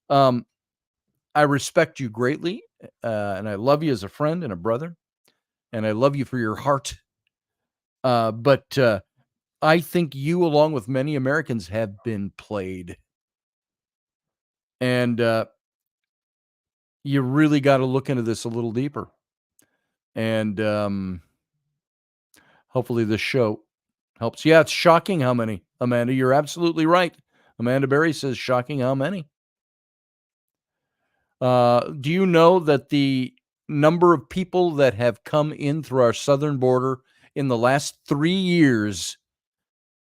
I respect you greatly, and I love you as a friend and a brother, and I love you for your heart. But I think you, along with many Americans, have been played. And you really got to look into this a little deeper. And hopefully this show helps. Yeah, it's shocking how many. Amanda, you're absolutely right. Amanda Berry says, shocking how many. Do you know that the number of people that have come in through our southern border in the last 3 years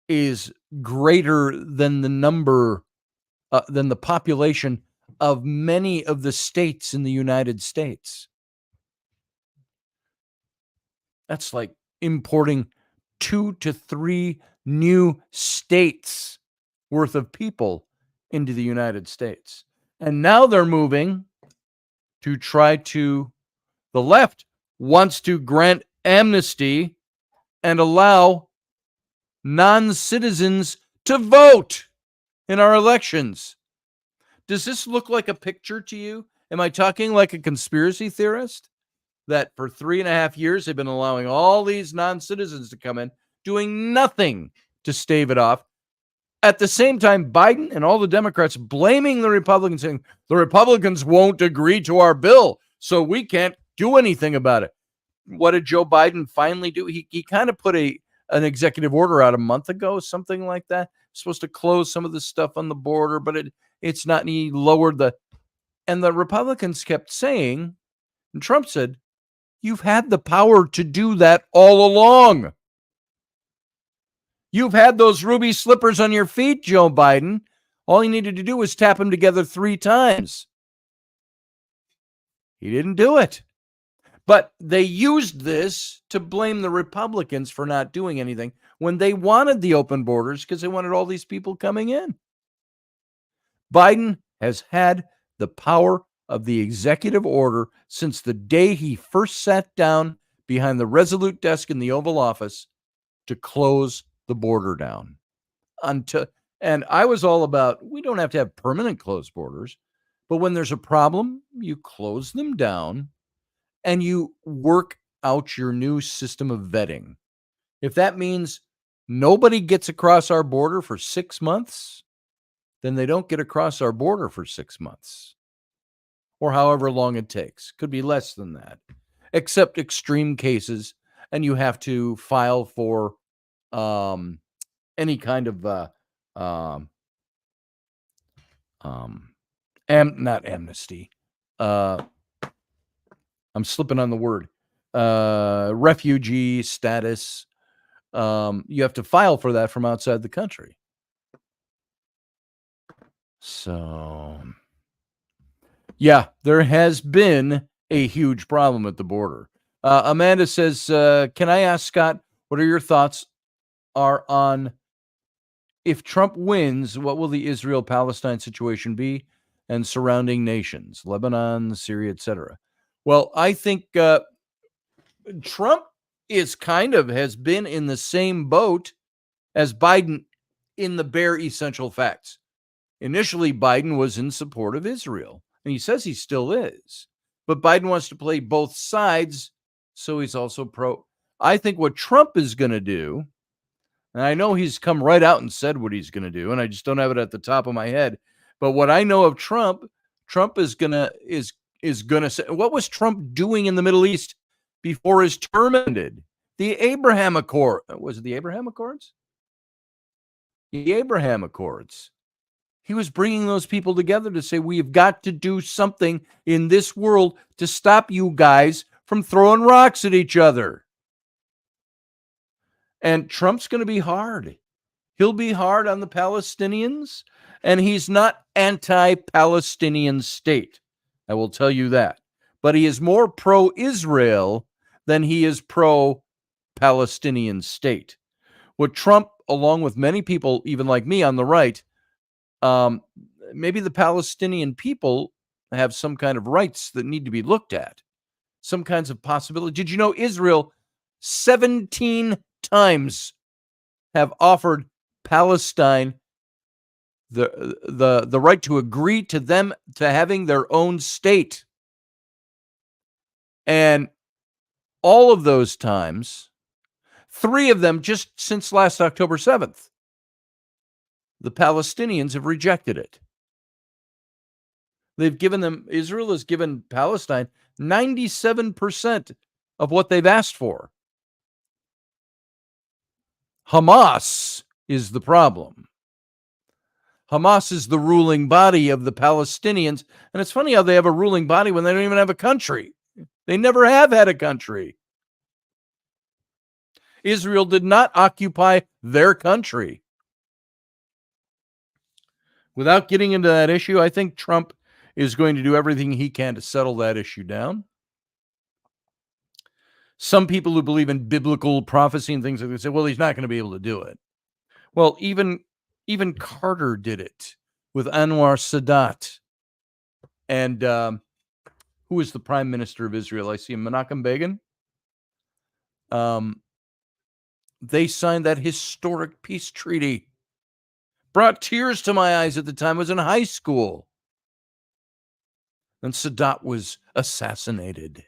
is greater than the number, than the population of many of the states in the United States? That's like importing 2 to 3 new states worth of people into the United States. And now they're moving to try to, the left wants to grant amnesty and allow non-citizens to vote in our elections. Does this look like a picture to you? Am I talking like a conspiracy theorist? That for 3.5 years, they've been allowing all these non-citizens to come in, doing nothing to stave it off. At the same time, Biden and all the Democrats blaming the Republicans, saying the Republicans won't agree to our bill, so we can't do anything about it. What did Joe Biden finally do? He kind of put an executive order out a month ago, something like that. Supposed to close some of the stuff on the border, but it's not. And he lowered and the Republicans kept saying, and Trump said, you've had the power to do that all along. You've had those ruby slippers on your feet, Joe Biden. All he needed to do was tap them together 3 times. He didn't do it. But they used this to blame the Republicans for not doing anything when they wanted the open borders because they wanted all these people coming in. Biden has had the power of the executive order since the day he first sat down behind the Resolute desk in the Oval Office to close the border down. And I was all about, we don't have to have permanent closed borders, but when there's a problem, you close them down and you work out your new system of vetting. If that means nobody gets across our border for 6 months, then they don't get across our border for 6 months or however long it takes. Could be less than that. except extreme cases, and you have to file for any kind of not amnesty. I'm slipping on the word. Refugee status. You have to file for that from outside the country. So, yeah, there has been a huge problem at the border. Amanda says, can I ask Scott, what are your thoughts on if Trump wins, what will the Israel-Palestine situation be and surrounding nations, Lebanon, Syria, etc.? Well, I think Trump has been in the same boat as Biden in the bare essential facts. Initially, Biden was in support of Israel, and he says he still is. But Biden wants to play both sides, so he's also pro. I think what Trump is going to do, and I know he's come right out and said what he's going to do, and I just don't have it at the top of my head. But what I know of Trump is going to say, what was Trump doing in the Middle East before his term ended? The Abraham Accord. Was it the Abraham Accords? The Abraham Accords. He was bringing those people together to say, we've got to do something in this world to stop you guys from throwing rocks at each other. And Trump's going to be hard. He'll be hard on the Palestinians, and he's not anti-Palestinian state. I will tell you that. But he is more pro-Israel than he is pro-Palestinian state. What Trump, along with many people, even like me on the right, maybe the Palestinian people have some kind of rights that need to be looked at, some kinds of possibility. Did you know Israel 17 times have offered Palestine the right to agree to them to having their own state? And all of those times, 3 of them just since last October 7th, the Palestinians have rejected it. Israel has given Palestine 97% of what they've asked for. Hamas is the problem. Hamas is the ruling body of the Palestinians. And it's funny how they have a ruling body when they don't even have a country. They never have had a country. Israel did not occupy their country. Without getting into that issue, I think Trump is going to do everything he can to settle that issue down. Some people who believe in biblical prophecy and things like that say, well, he's not going to be able to do it. Well, even Carter did it with Anwar Sadat. And who is the prime minister of Israel? I see Menachem Begin. They signed that historic peace treaty. Brought tears to my eyes at the time. I was in high school. And Sadat was assassinated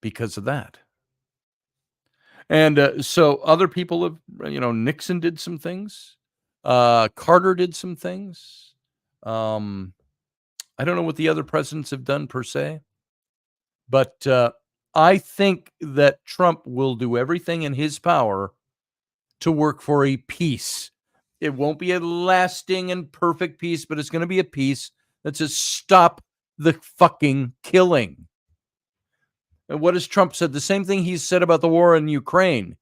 because of that. And so other people have, Nixon did some things. Carter did some things. I don't know what the other presidents have done per se. But I think that Trump will do everything in his power to work for a peace. It won't be a lasting and perfect peace, but it's going to be a peace that says stop the fucking killing. And what has Trump said? The same thing he said about the war in Ukraine.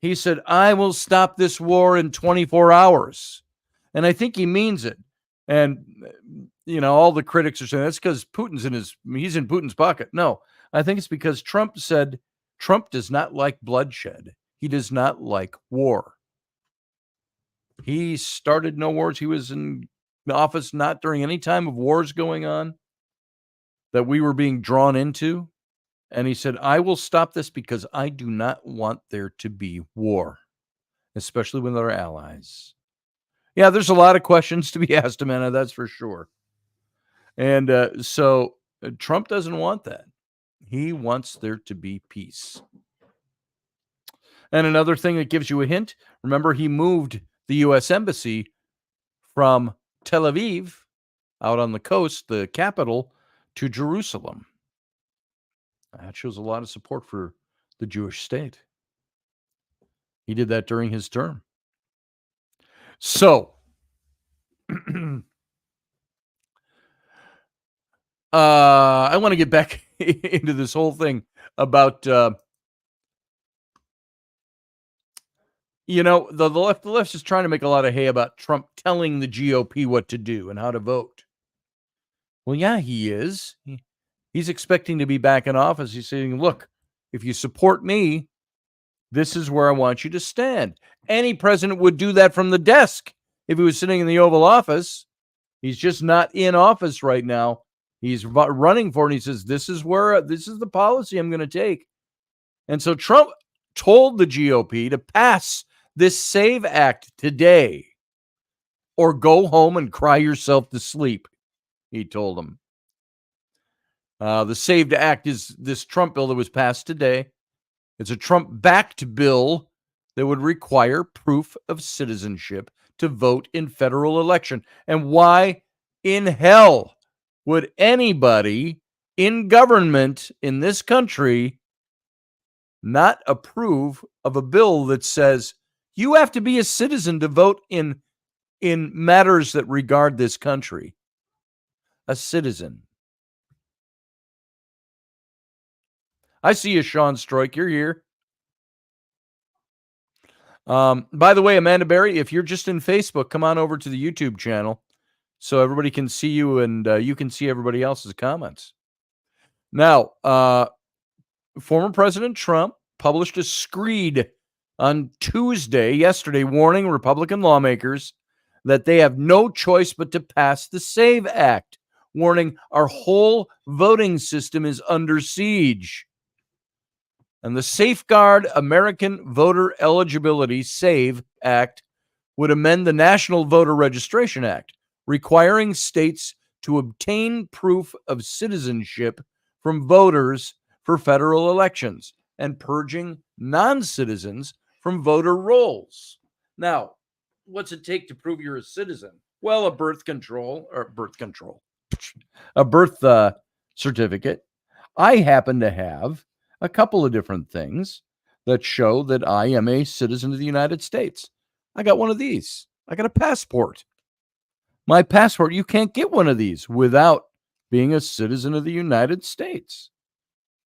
He said, I will stop this war in 24 hours. And I think he means it. And, all the critics are saying that's because he's in Putin's pocket. No, I think it's because Trump said Trump does not like bloodshed. He does not like war. He started no wars. He was in the office not during any time of wars going on that we were being drawn into. And he said, I will stop this because I do not want there to be war, especially with our allies. Yeah, there's a lot of questions to be asked, Amanda, that's for sure. And so Trump doesn't want that. He wants there to be peace. And another thing that gives you a hint, remember he moved the U.S. Embassy from Tel Aviv, out on the coast, the capital, to Jerusalem. That shows a lot of support for the Jewish state. He did that during his term. So, I want to get back into this whole thing about, the left's just trying to make a lot of hay about Trump telling the GOP what to do and how to vote. Well, yeah, he is. He's expecting to be back in office. He's saying, look, if you support me, this is where I want you to stand. Any president would do that from the desk if he was sitting in the Oval Office. He's just not in office right now. He's running for it. And he says, this is the policy I'm going to take. And so Trump told the GOP to pass this SAVE Act today or go home and cry yourself to sleep, he told them. The SAVE Act is this Trump bill that was passed today. It's a Trump-backed bill that would require proof of citizenship to vote in federal election. And why in hell would anybody in government in this country not approve of a bill that says you have to be a citizen to vote in matters that regard this country? A citizen. I see you, Sean Stroik. You're here. By the way, Amanda Berry, if you're just in Facebook, come on over to the YouTube channel so everybody can see you and you can see everybody else's comments. Now, former President Trump published a screed on yesterday, warning Republican lawmakers that they have no choice but to pass the SAVE Act, warning our whole voting system is under siege. And the Safeguard American Voter Eligibility SAVE Act would amend the National Voter Registration Act, requiring states to obtain proof of citizenship from voters for federal elections and purging non-citizens from voter rolls. Now, what's it take to prove you're a citizen? Well, a birth certificate. I happen to have a couple of different things that show that I am a citizen of the United States. I got one of these. I got a passport. My passport, you can't get one of these without being a citizen of the United States.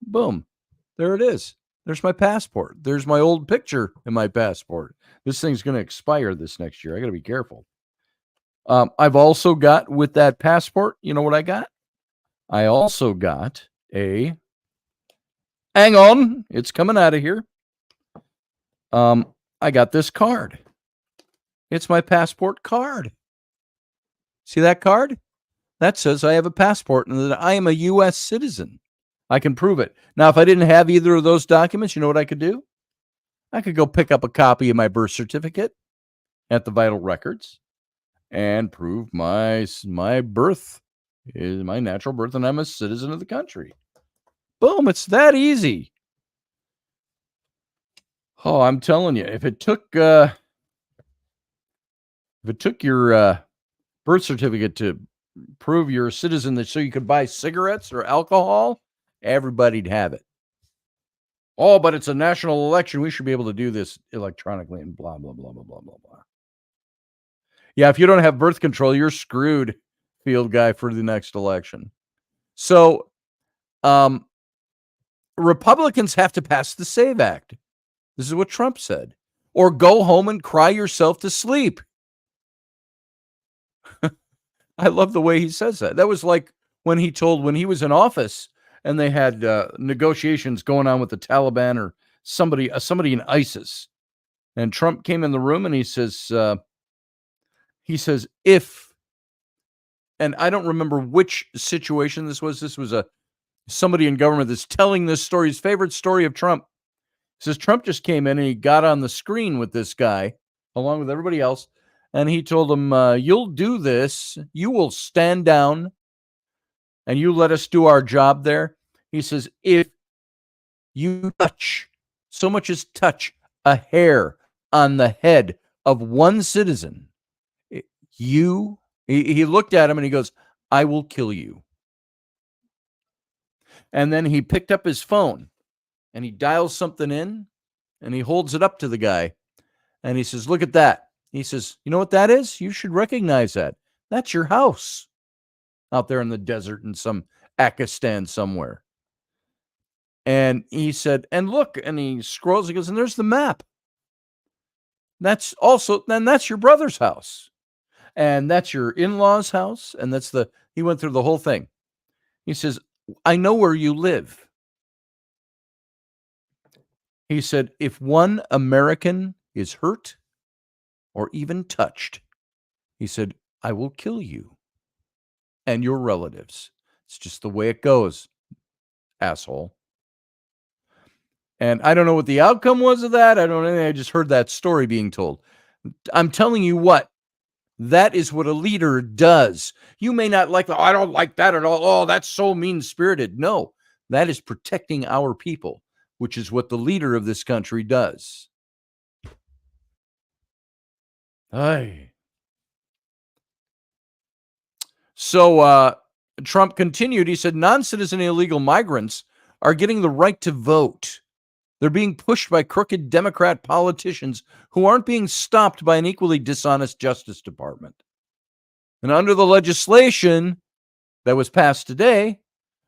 Boom. There it is. There's my passport. There's my old picture in my passport. This thing's going to expire this next year. I got to be careful. I've also got with that passport, you know what I got? I also got hang on, it's coming out of here. I got this card. It's my passport card. See that card? That says I have a passport and that I am a U.S. citizen. I can prove it. Now, if I didn't have either of those documents, you know what I could do? I could go pick up a copy of my birth certificate at the Vital Records and prove my birth is my natural birth and I'm a citizen of the country. Boom, it's that easy. Oh, I'm telling you, if it took your birth certificate to prove you're a citizen that so you could buy cigarettes or alcohol, everybody'd have it. Oh, but it's a national election. We should be able to do this electronically and blah, blah, blah, blah, blah, blah, blah. Yeah, if you don't have birth control, you're screwed, field guy, for the next election. So, Republicans have to pass the SAVE Act. This is what Trump said. Or go home and cry yourself to sleep. I love the way he says that. That was like when he was in office and they had negotiations going on with the Taliban or somebody in ISIS. And Trump came in the room and he says, if, and I don't remember which situation this was. This was somebody in government that's telling this story, his favorite story of Trump. He says Trump just came in and he got on the screen with this guy along with everybody else. And he told him, you'll do this. You will stand down and you let us do our job there. He says, if you so much as touch a hair on the head of one citizen, he looked at him and he goes, I will kill you. And then he picked up his phone and he dials something in and he holds it up to the guy. And he says, look at that. He says, you know what that is? You should recognize that. That's your house out there in the desert in some Akistan somewhere. And he said, and look, and he scrolls, he goes, and there's the map. That's your brother's house. And that's your in-laws' house. And he went through the whole thing. He says, I know where you live. He said, if one American is hurt or even touched, he said, I will kill you and your relatives. It's just the way it goes, asshole. And I don't know what the outcome was of that. I don't know. I just heard that story being told. I'm telling you what, that is what a leader does. You may not like I don't like that at all. Oh, that's so mean-spirited. No, that is protecting our people, which is what the leader of this country does. Aye. So Trump continued. He said, non-citizen illegal migrants are getting the right to vote. They're being pushed by crooked Democrat politicians who aren't being stopped by an equally dishonest Justice Department. And under the legislation that was passed today,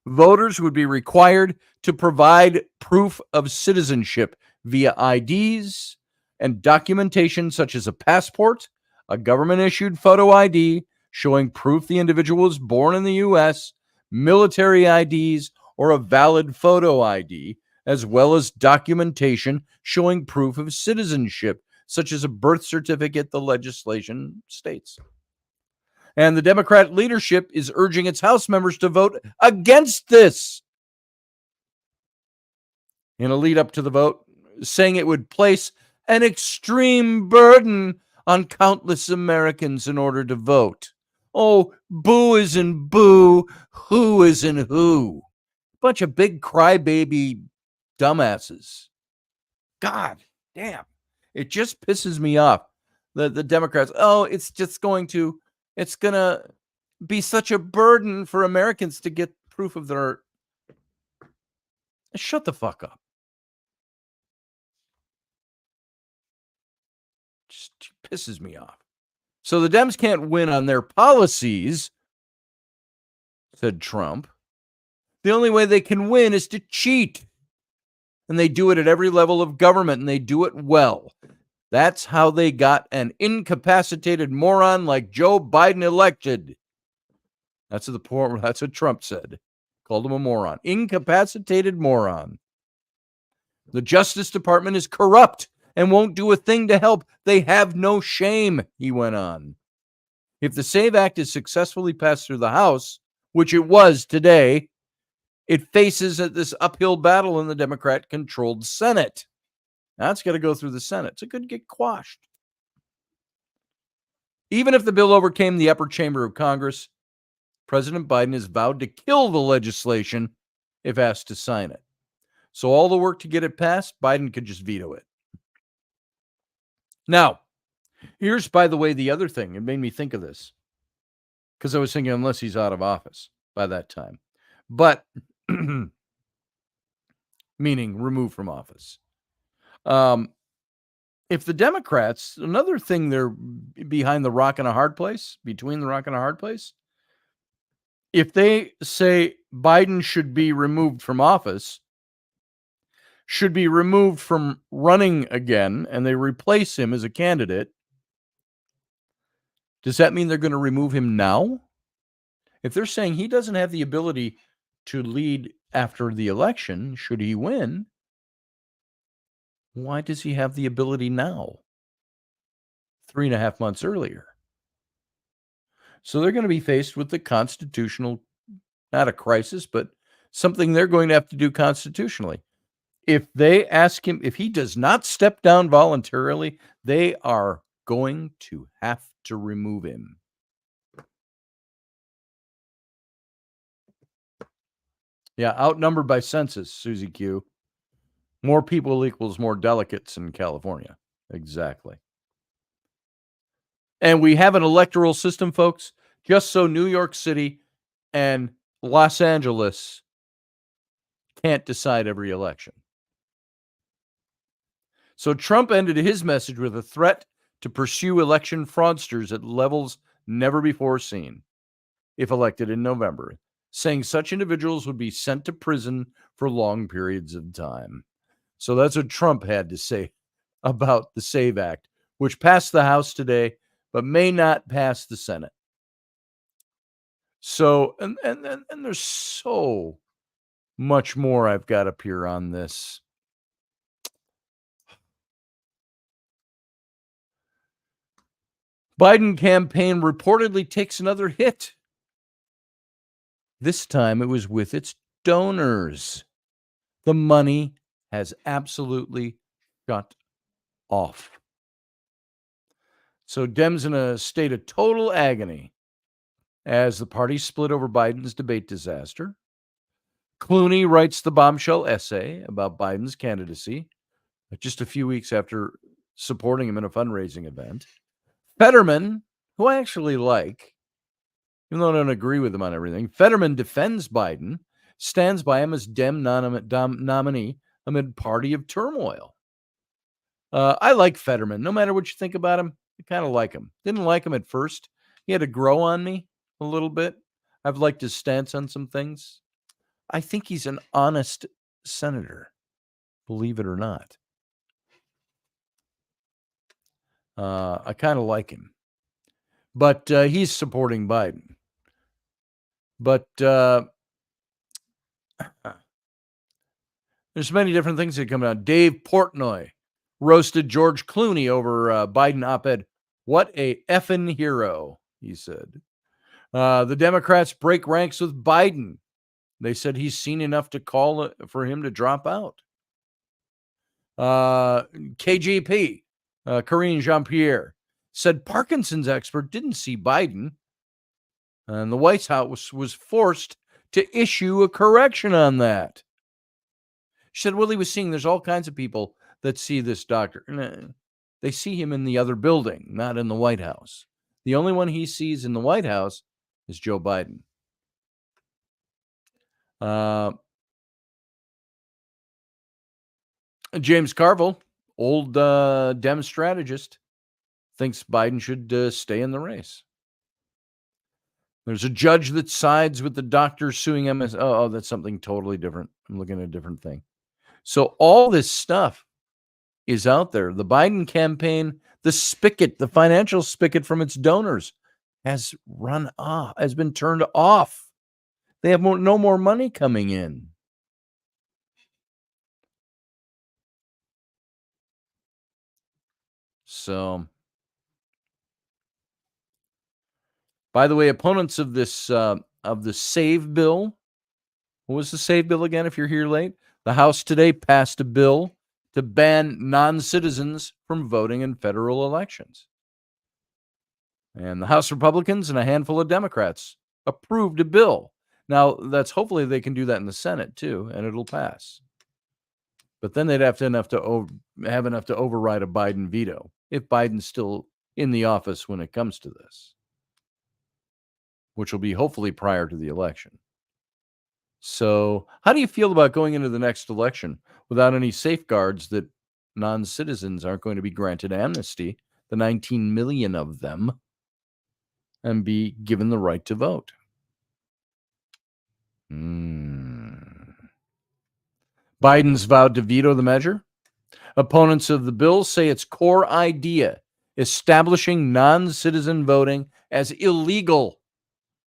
voters would be required to provide proof of citizenship via IDs and documentation such as a passport, a government-issued photo ID showing proof the individual was born in the U.S., military IDs, or a valid photo ID, as well as documentation showing proof of citizenship, such as a birth certificate, the legislation states. And the Democrat leadership is urging its House members to vote against this in a lead up to the vote, saying it would place an extreme burden on countless Americans in order to vote. Oh, boo is in boo, who is in who. Bunch of big crybaby dumbasses. God damn. It just pisses me off. The Democrats, it's going to be such a burden for Americans to get proof of their... Shut the fuck up. Just pisses me off. So the Dems can't win on their policies, said Trump. The only way they can win is to cheat. And they do it at every level of government, and they do it well. That's how they got an incapacitated moron like Joe Biden elected. That's what Trump said. Called him a moron. Incapacitated moron. The Justice Department is corrupt and won't do a thing to help. They have no shame, he went on. If the SAVE Act is successfully passed through the House, which it was today, it faces this uphill battle in the Democrat-controlled Senate. Now it's got to go through the Senate. So it could get quashed. Even if the bill overcame the upper chamber of Congress, President Biden has vowed to kill the legislation if asked to sign it. So all the work to get it passed, Biden could just veto it. Now, here's, by the way, the other thing. It made me think of this because I was thinking, unless he's out of office by that time. But, meaning removed from office. If the Democrats, another thing, they're behind the rock and a hard place, between the rock and a hard place. If they say Biden should be removed from office, should be removed from running again, and they replace him as a candidate, does that mean they're going to remove him now? If they're saying he doesn't have the ability to lead after the election, should he win, why does he have the ability now? 3.5 months earlier. So they're going to be faced with the constitutional, not a crisis, but something they're going to have to do constitutionally. If they ask him, if he does not step down voluntarily, they are going to have to remove him. Yeah, outnumbered by census, Susie Q. More people equals more delegates in California. Exactly. And we have an electoral system, folks, just so New York City and Los Angeles can't decide every election. So Trump ended his message with a threat to pursue election fraudsters at levels never before seen if elected in November, saying such individuals would be sent to prison for long periods of time. So that's what Trump had to say about the SAVE Act, which passed the House today, but may not pass the Senate. So, and there's so much more I've got up here on this. Biden campaign reportedly takes another hit. This time it was with its donors. The money has absolutely shut off. So Dems in a state of total agony as the party split over Biden's debate disaster. Clooney writes the bombshell essay about Biden's candidacy just a few weeks after supporting him in a fundraising event. Fetterman, who I actually like, even though I don't agree with him on everything, Fetterman defends Biden, stands by him as Dem nominee amid party of turmoil. I like Fetterman. No matter what you think about him, I kind of like him. Didn't like him at first. He had to grow on me a little bit. I've liked his stance on some things. I think he's an honest senator, believe it or not. I kind of like him. But he's supporting Biden. But there's many different things that come out. Dave Portnoy roasted George Clooney over Biden op-ed. What a effing hero, he said. The Democrats break ranks with Biden. They said he's seen enough to call for him to drop out. KGP, Karine Jean-Pierre, said Parkinson's expert didn't see Biden. And the White House was forced to issue a correction on that. She said, well, he was seeing there's all kinds of people that see this doctor. They see him in the other building, not in the White House. The only one he sees in the White House is Joe Biden. James Carville, old Dem strategist, thinks Biden should stay in the race. There's a judge that sides with the doctor suing MS. Oh, that's something totally different. I'm looking at a different thing. So all this stuff is out there. The Biden campaign, the spigot, the financial spigot from its donors has been turned off. They have no more money coming in. So, by the way, opponents of this of the SAVE bill. What was the SAVE bill again? If you're here late, the House today passed a bill to ban non-citizens from voting in federal elections. And the House Republicans and a handful of Democrats approved a bill. Now, that's hopefully they can do that in the Senate too, and it'll pass. But then they'd have enough to override a Biden veto if Biden's still in the office when it comes to this, which will be hopefully prior to the election. So, how do you feel about going into the next election without any safeguards that non-citizens aren't going to be granted amnesty, the 19 million of them, and be given the right to vote? Biden's vowed to veto the measure. Opponents of the bill say its core idea, establishing non-citizen voting as illegal,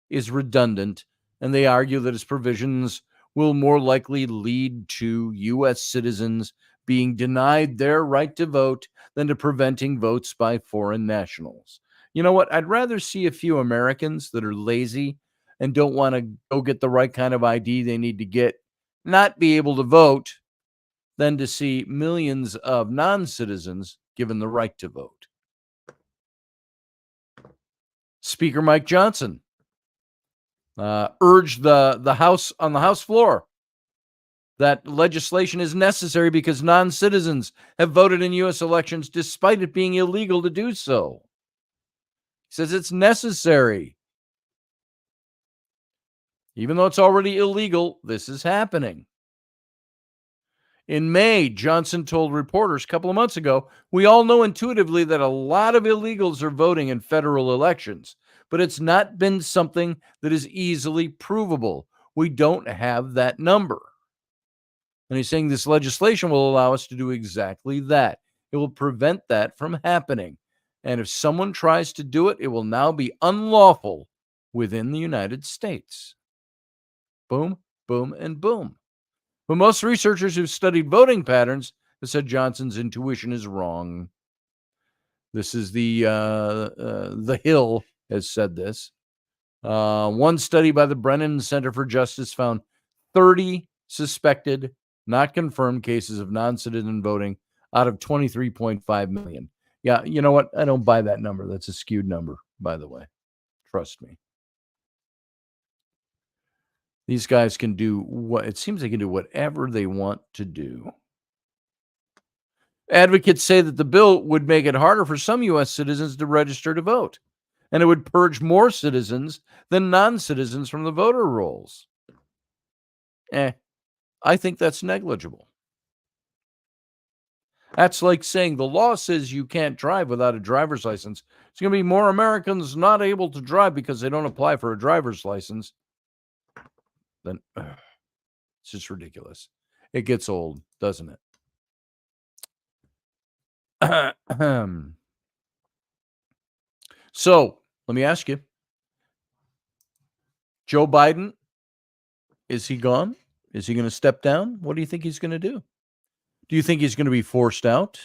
is redundant, and they argue that its provisions will more likely lead to U.S. citizens being denied their right to vote than to preventing votes by foreign nationals. You know what? I'd rather see a few Americans that are lazy and don't want to go get the right kind of ID they need to get, not be able to vote, than to see millions of non-citizens given the right to vote. Speaker Mike Johnson urged the House on the House floor that legislation is necessary because non-citizens have voted in U.S. elections despite it being illegal to do so. He says it's necessary. Even though it's already illegal, this is happening. In May, Johnson told reporters a couple of months ago, "We all know intuitively that a lot of illegals are voting in federal elections, but it's not been something that is easily provable. We don't have that number." And he's saying this legislation will allow us to do exactly that. It will prevent that from happening. And if someone tries to do it, it will now be unlawful within the United States. Boom, boom, and boom. But most researchers who've studied voting patterns have said Johnson's intuition is wrong. This is the Hill has said this. One study by the Brennan Center for Justice found 30 suspected, not confirmed cases of non-citizen voting out of 23.5 million. Yeah, you know what? I don't buy that number. That's a skewed number, by the way. Trust me. These guys can do what it seems they can do whatever they want to do. Advocates say that the bill would make it harder for some U.S. citizens to register to vote, and it would purge more citizens than non-citizens from the voter rolls. I think that's negligible. That's like saying the law says you can't drive without a driver's license. It's going to be more Americans not able to drive because they don't apply for a driver's license. Then it's just ridiculous. It gets old, doesn't it? So let me ask you, Joe Biden, is he gone? Is he going to step down? What do you think he's going to do? Do you think he's going to be forced out?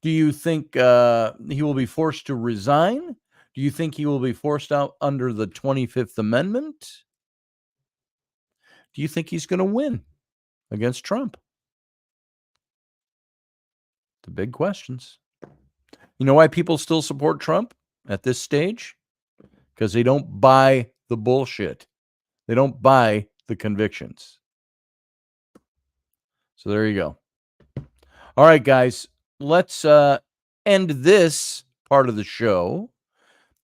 Do you think he will be forced to resign? Do you think he will be forced out under the 25th Amendment? Do you think he's going to win against Trump? The big questions. You know why people still support Trump at this stage? Because they don't buy the bullshit. They don't buy the convictions. So there you go. All right, guys, let's end this part of the show.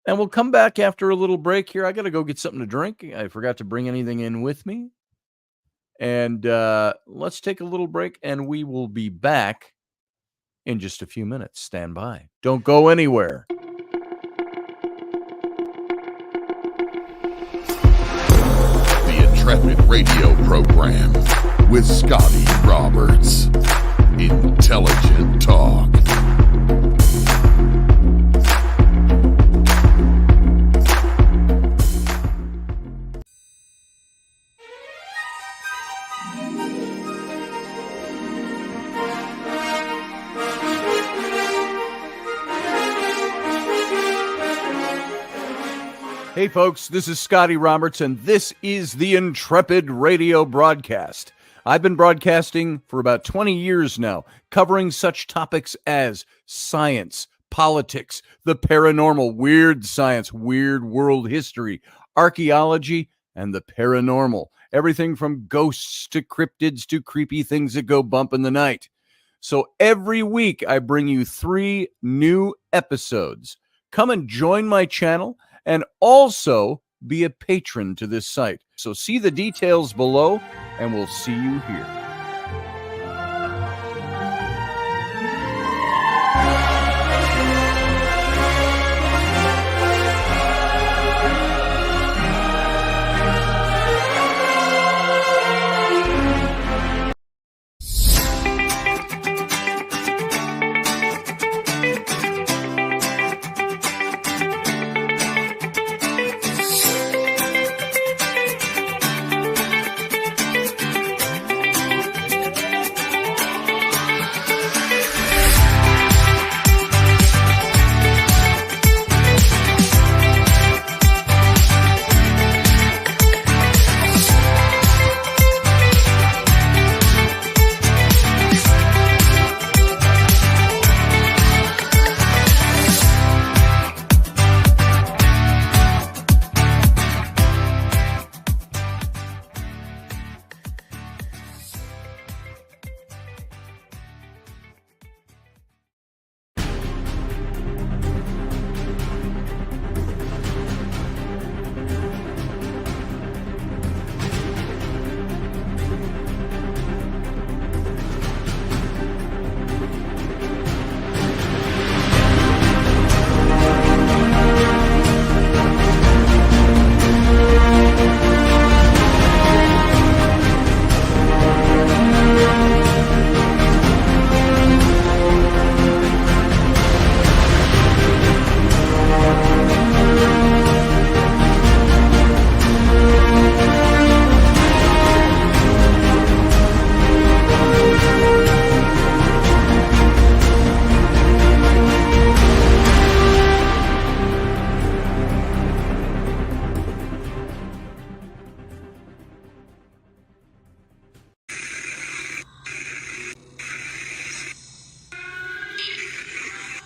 And we'll come back after a little break here. I got to go get something to drink. I forgot to bring anything in with me. And let's take a little break, and we will be back in just a few minutes. Stand by. Don't go anywhere. The Intrepid Radio Program with Scotty Roberts. Intelligent talk. Hey folks, this is Scotty Roberts, and this is the Intrepid Radio broadcast. I've been broadcasting for about 20 years now, covering such topics as science, politics, the paranormal, weird science, weird world history, archaeology, and the paranormal. Everything from ghosts to cryptids to creepy things that go bump in the night. So every week I bring you 3 new episodes. Come and join my channel and also be a patron to this site. So see the details below, and we'll see you here.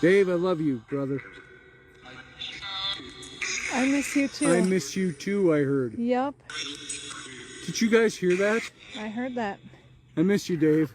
Dave, I love you, brother. I miss you too. I miss you too, I heard. Yep, Did you guys hear that? I heard that. I miss you, Dave.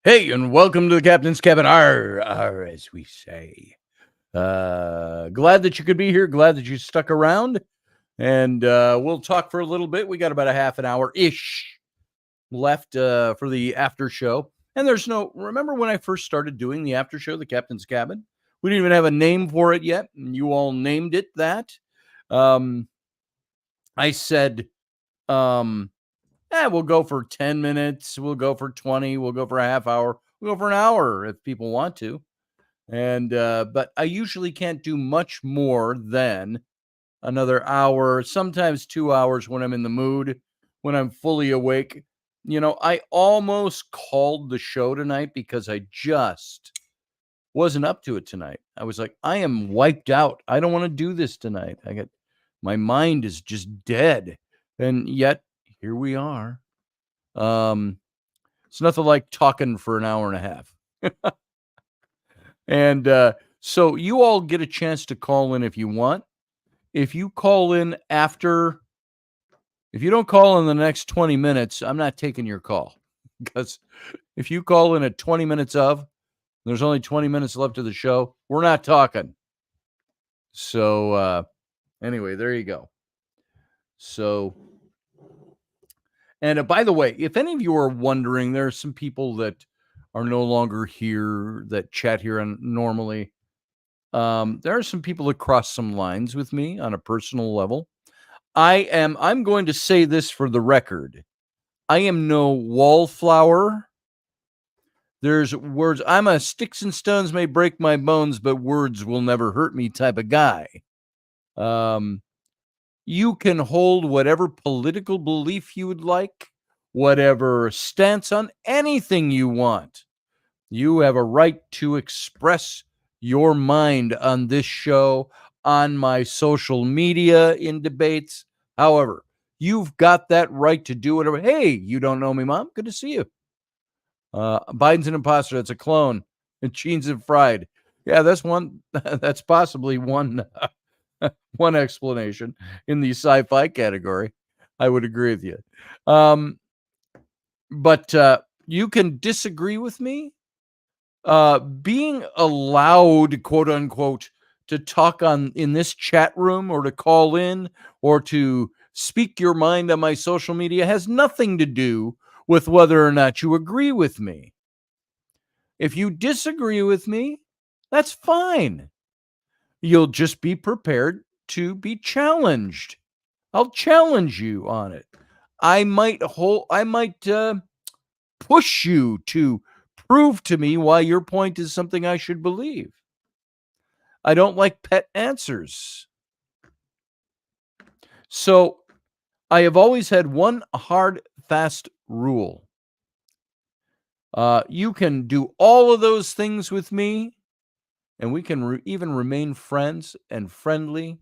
Hey, and welcome to the Captain's Cabin. R, as we say. Glad that you could be here. Glad that you stuck around. And we'll talk for a little bit. We got about a half an hour-ish left for the after show. And there's no... Remember when I first started doing the after show, the Captain's Cabin? We didn't even have a name for it yet. And you all named it that. I said... we'll go for 10 minutes. We'll go for 20. We'll go for a half hour. We'll go for an hour if people want to. And, but I usually can't do much more than another hour, sometimes 2 hours when I'm in the mood, when I'm fully awake. You know, I almost called the show tonight because I just wasn't up to it tonight. I was like, I am wiped out. I don't want to do this tonight. My mind is just dead. And yet, here we are. It's nothing like talking for an hour and a half. And so you all get a chance to call in if you want. If you call in if you don't call in the next 20 minutes, I'm not taking your call. Because if you call in at 20 minutes there's only 20 minutes left of the show, we're not talking. So anyway, there you go. So... And by the way, if any of you are wondering, there are some people that are no longer here that chat here normally. There are some people that cross some lines with me on a personal level. I'm going to say this for the record. I am no wallflower. There's words. I'm a sticks and stones may break my bones, but words will never hurt me type of guy. You can hold whatever political belief you would like, whatever stance on anything you want. You have a right to express your mind on this show, on my social media, in debates. However, you've got that right to do whatever. Hey, you don't know me, Mom? Good to see you. Biden's an imposter. That's a clone. And Cheens and fried. Yeah, that's one. That's possibly one. One explanation in the sci-fi category. I would agree with you. But you can disagree with me. Being allowed, quote unquote, to talk in this chat room or to call in or to speak your mind on my social media has nothing to do with whether or not you agree with me. If you disagree with me, that's fine. You'll just be prepared to be challenged. I'll challenge you on it. I might push you to prove to me why your point is something I should believe. I don't like pet answers. So I have always had one hard, fast rule. You can do all of those things with me, and we can even remain friends and friendly.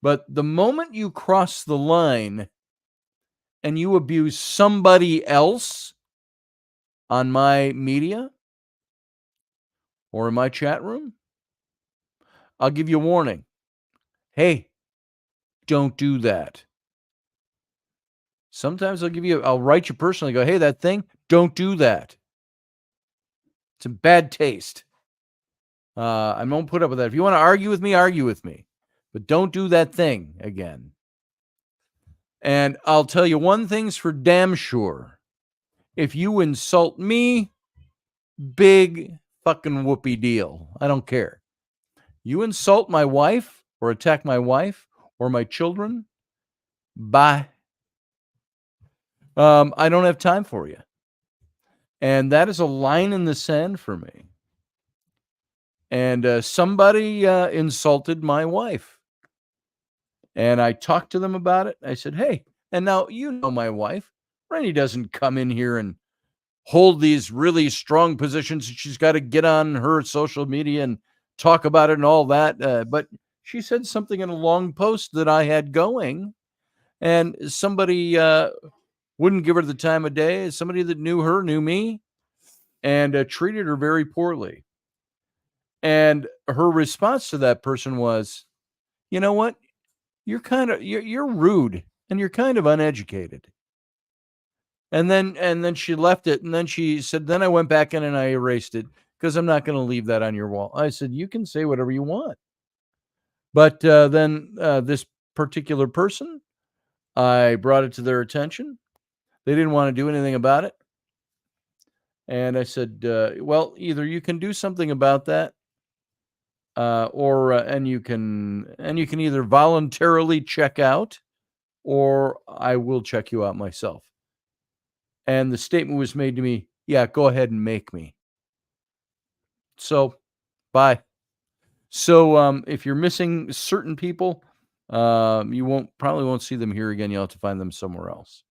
But the moment you cross the line and you abuse somebody else on my media or in my chat room, I'll give you a warning. Hey, don't do that. Sometimes I'll write you personally, go, hey, that thing, don't do that. It's a bad taste. I won't put up with that. If you want to argue with me, but don't do that thing again. And I'll tell you one thing's for damn sure. If you insult me, big fucking whoopee deal. I don't care. You insult my wife or attack my wife or my children, bye. I don't have time for you. And that is a line in the sand for me. And somebody insulted my wife. And I talked to them about it. I said, hey, and now you know my wife. Rainey doesn't come in here and hold these really strong positions. She's got to get on her social media and talk about it and all that. But she said something in a long post that I had going. And somebody wouldn't give her the time of day. Somebody that knew her, knew me, and treated her very poorly. And her response to that person was, you know what? You're rude and you're kind of uneducated. And then she left it. And then she said, then I went back in and I erased it because I'm not going to leave that on your wall. I said, you can say whatever you want. But then this particular person, I brought it to their attention. They didn't want to do anything about it. And I said, well, either you can do something about that, or you can either voluntarily check out, or I will check you out myself. And the statement was made to me, yeah, go ahead and make me. So, bye. So if you're missing certain people, you probably won't see them here again. You'll have to find them somewhere else.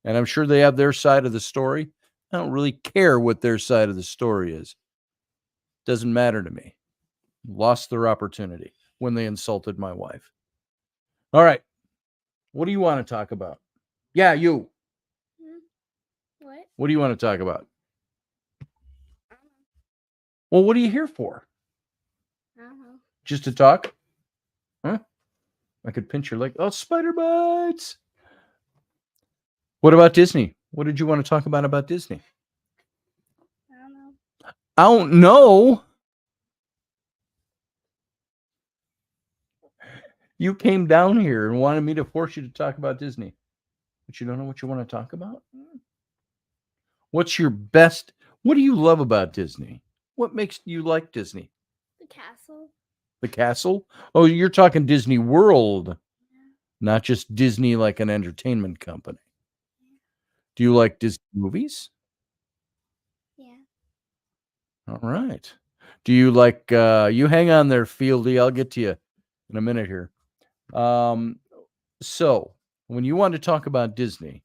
And I'm sure they have their side of the story. I don't really care what their side of the story is. Doesn't matter to me. Lost their opportunity when they insulted my wife. All right. What do you want to talk about? Yeah, you. What? What do you want to talk about? Well, what are you here for? I don't know. Just to talk? Huh? I could pinch your leg. Oh, spider bites. What about Disney? What did you want to talk about Disney? I don't know. I don't know. You came down here and wanted me to force you to talk about Disney, but you don't know what you want to talk about? What's your best? What do you love about Disney? What makes you like Disney? The castle. The castle? Oh, you're talking Disney World, not just Disney like an entertainment company. Do you like Disney movies? Yeah. All right. Do you like, you hang on there, Fieldy. I'll get to you in a minute here. So when you want to talk about Disney,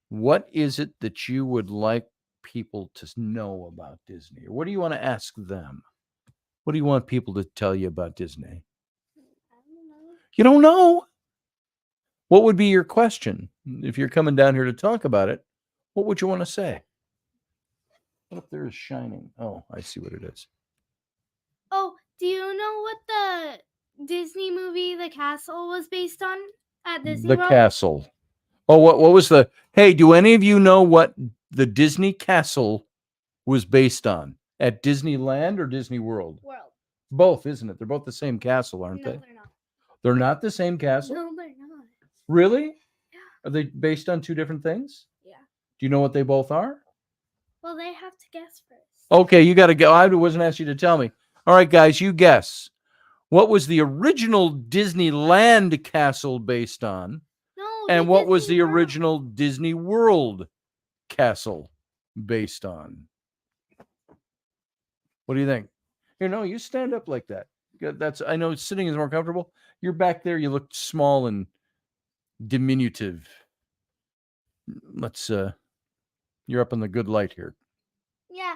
what is it that you would like people to know about Disney? Or what do you want to ask them? What do you want people to tell you about Disney? I don't know. You don't know? What would be your question? If you're coming down here to talk about it, what would you want to say? What up there is shining? Oh, I see what it is. Oh, do you know what the Disney movie The Castle was based on at Disney The World? castle. Oh, what was the... Hey, do any of you know what the Disney castle was based on? At Disneyland or Disney World? World. Both, isn't it? They're both the same castle, aren't No, they? they're not. They're not the same castle? No, they're not. Really? Yeah. Are they based on two different things? Yeah. Do you know what they both are? Well, they have to guess first. Okay, you got to go. I wasn't asking you to tell me. All right, guys, you guess. What was the original Disneyland castle based on? No. And what was Disney the World. original Disney World castle based on? What do you think? Here, no, you stand up like that. That's, I know sitting is more comfortable. You're back there. You look small and diminutive. Let's, you're up in the good light here. Yeah.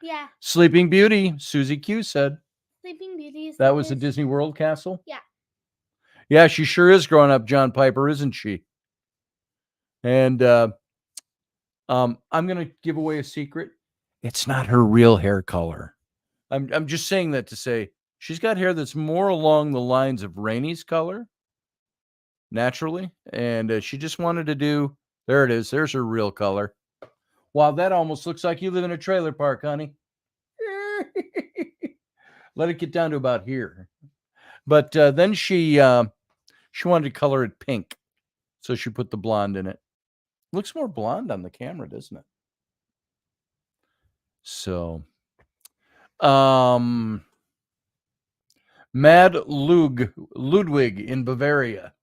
Yeah. Sleeping Beauty, Susie Q said. Sleeping Beauty is That the was the Disney World castle? Yeah. Yeah, she sure is growing up, John Piper, isn't she? And I'm going to give away a secret. It's not her real hair color. I'm just saying that to say she's got hair that's more along the lines of Rainey's color, naturally. And she just wanted to do, there it is. There's her real color. Wow, that almost looks like you live in a trailer park, honey. Let it get down to about here. But then she wanted to color it pink, so she put the blonde in it. Looks more blonde on the camera, doesn't it? So, Ludwig in Bavaria.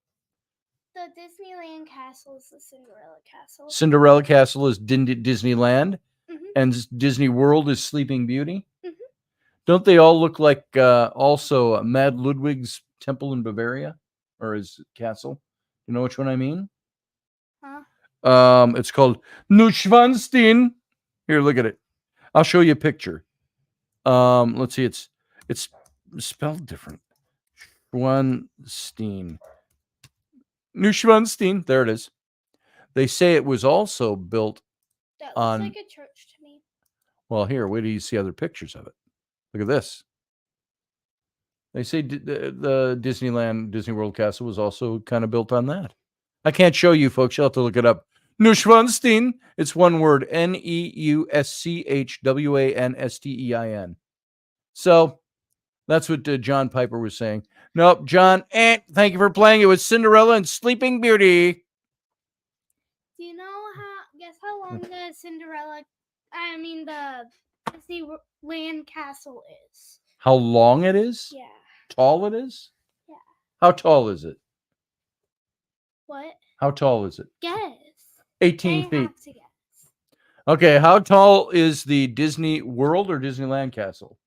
The Disneyland castle is the Cinderella castle. Cinderella Castle is Disneyland, Mhm. and Disney World is Sleeping Beauty. Mhm. Don't they all look like also Mad Ludwig's temple in Bavaria, or his castle? You know which one I mean? Huh? It's called Neuschwanstein. Here, look at it. I'll show you a picture. Let's see. It's spelled different. Neuschwanstein. Neuschwanstein. There it is. They say it was also built That looks on. like a church to me. Well, here, wait till you see other pictures of it. Look at this. They say the Disney World Castle was also kind of built on that. I can't show you, folks. You'll have to look it up. Neuschwanstein. It's one word. Neuschwanstein. So that's what John Piper was saying. Nope, John. Thank you for playing. It was Cinderella and Sleeping Beauty. Do you know guess how long the Disneyland castle is? How long it is? Yeah. Tall it is? Yeah. How tall is it? What? How tall is it? Guess. 18 I feet. have to guess. Okay, how tall is the Disney World or Disneyland Castle?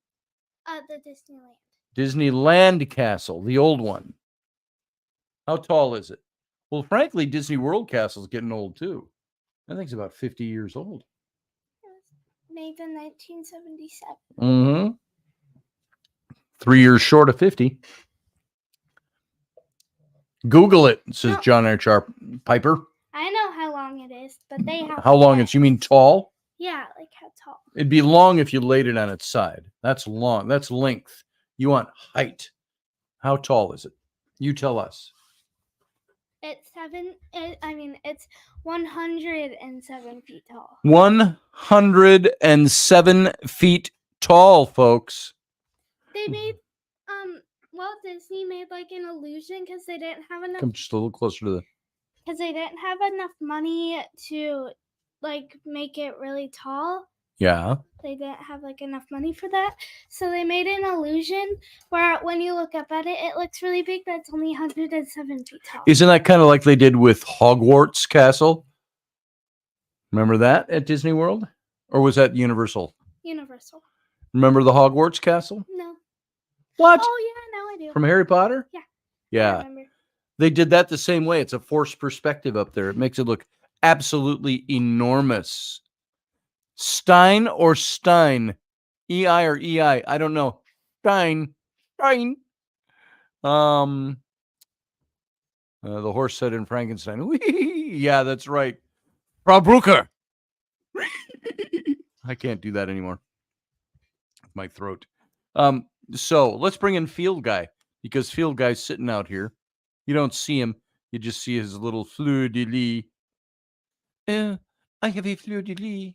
The Disneyland. Disneyland Castle, the old one. How tall is it? Well, frankly, Disney World Castle is getting old too. I think it's about 50 years old. It was made in 1977. Mm-hmm. 3 years short of 50. Google it, says No. John H.R. Piper. I know how long it is, but they have How to long guess. is? You mean tall? Yeah, like how tall. It'd be long if you laid it on its side. That's long. That's length. You want height. How tall is it? You tell us. It's 107 feet tall. 107 feet tall, folks. They made Walt Disney made like an illusion because they didn't have enough Come just a little closer to the. because they didn't have enough money to like make it really tall. Yeah. They didn't have like enough money for that. So they made an illusion where when you look up at it, it looks really big, but it's only 107 feet tall. Isn't that kind of like they did with Hogwarts Castle? Remember that at Disney World? Or was that Universal? Universal. Remember the Hogwarts Castle? No. What? Oh yeah, now I do. From Harry Potter? Yeah. I Yeah. remember. They did that the same way. It's a forced perspective up there. It makes it look absolutely enormous. Stein or Stein? E-I or E-I? I don't know. Stein. Stein. The horse said in Frankenstein. Whee! Yeah, that's right. Frau Brucker. I can't do that anymore. My throat. So let's bring in Field Guy, because Field Guy's sitting out here. You don't see him. You just see his little fleur-de-lis. I have a fleur-de-lis.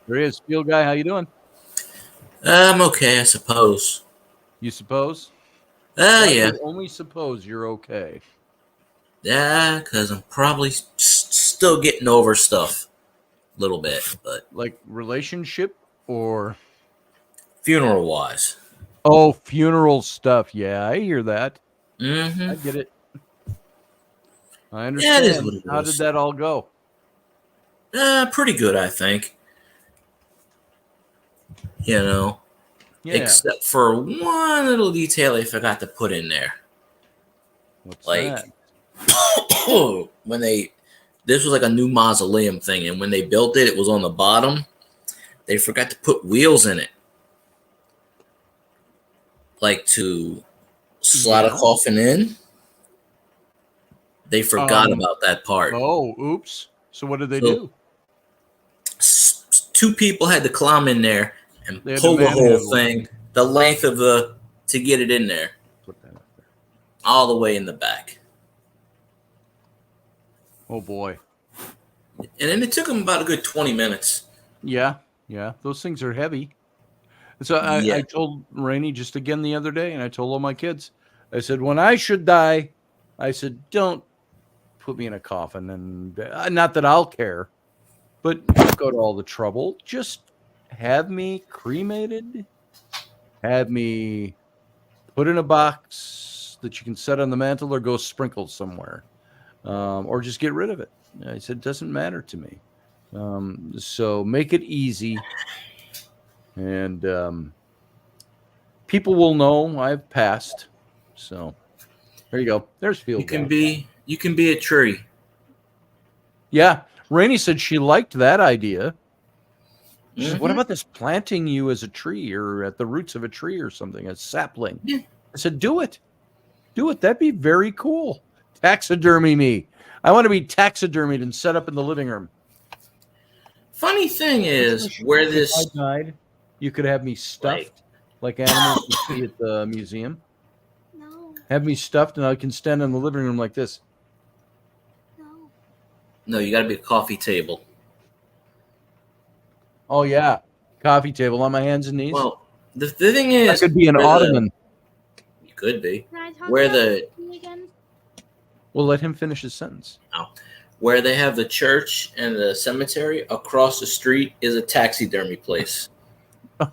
There he is. Field Guy, how you doing? I'm okay, I suppose. You suppose? I Yeah. would only suppose you're okay. Yeah, because I'm probably still getting over stuff a little bit, but Like relationship or... funeral-wise. Oh, funeral stuff. Yeah, I hear that. Mm-hmm. I get it. I Yeah, understand. it is what it How is. did that all go? Pretty good, I think. You know, Yeah. except for one little detail they forgot to put in there. What's like- that? When this was like a new mausoleum thing, and when they built it, it was on the bottom. They forgot to put wheels in it, like to slide a Yeah. coffin in. They forgot Um, about that part. Oh, oops. So what did they So- do? Two people had to climb in there and They had pull to the whole manhandle it. thing the length of to get it in there, Put that up there. all the way in the back. Oh, boy. And then it took them about a good 20 minutes. Yeah. Those things are heavy. So I Yeah. told Rainey just again the other day, and I told all my kids, I said, when I should die, I said, don't put me in a coffin. And not that I'll care, but don't go to all the trouble. Just have me cremated, have me put in a box that you can set on the mantle or go sprinkle somewhere, or just get rid of it. I said, it doesn't matter to me. So make it easy. And people will know I've passed. So there you go. There's field. You can be a tree. Yeah. Rainey said she liked that idea. She said, what Mhm. about this planting you as a tree or at the roots of a tree or something, a sapling? Yeah. I said, do it. Do it. That'd be very cool. Taxidermy me. I want to be taxidermied and set up in the living room. Funny thing is, where If this I died, you could have me stuffed like animals you see at the museum. No, Have me stuffed, and I can stand in the living room like this. no. no, you got to be a coffee table. Oh, yeah. Coffee table on my hands and knees. Well, the thing I is, could be an where the- ottoman. You could be. Can I talk Where about the me again? We'll let him finish his sentence. where they have the church and the cemetery across the street is a taxidermy place.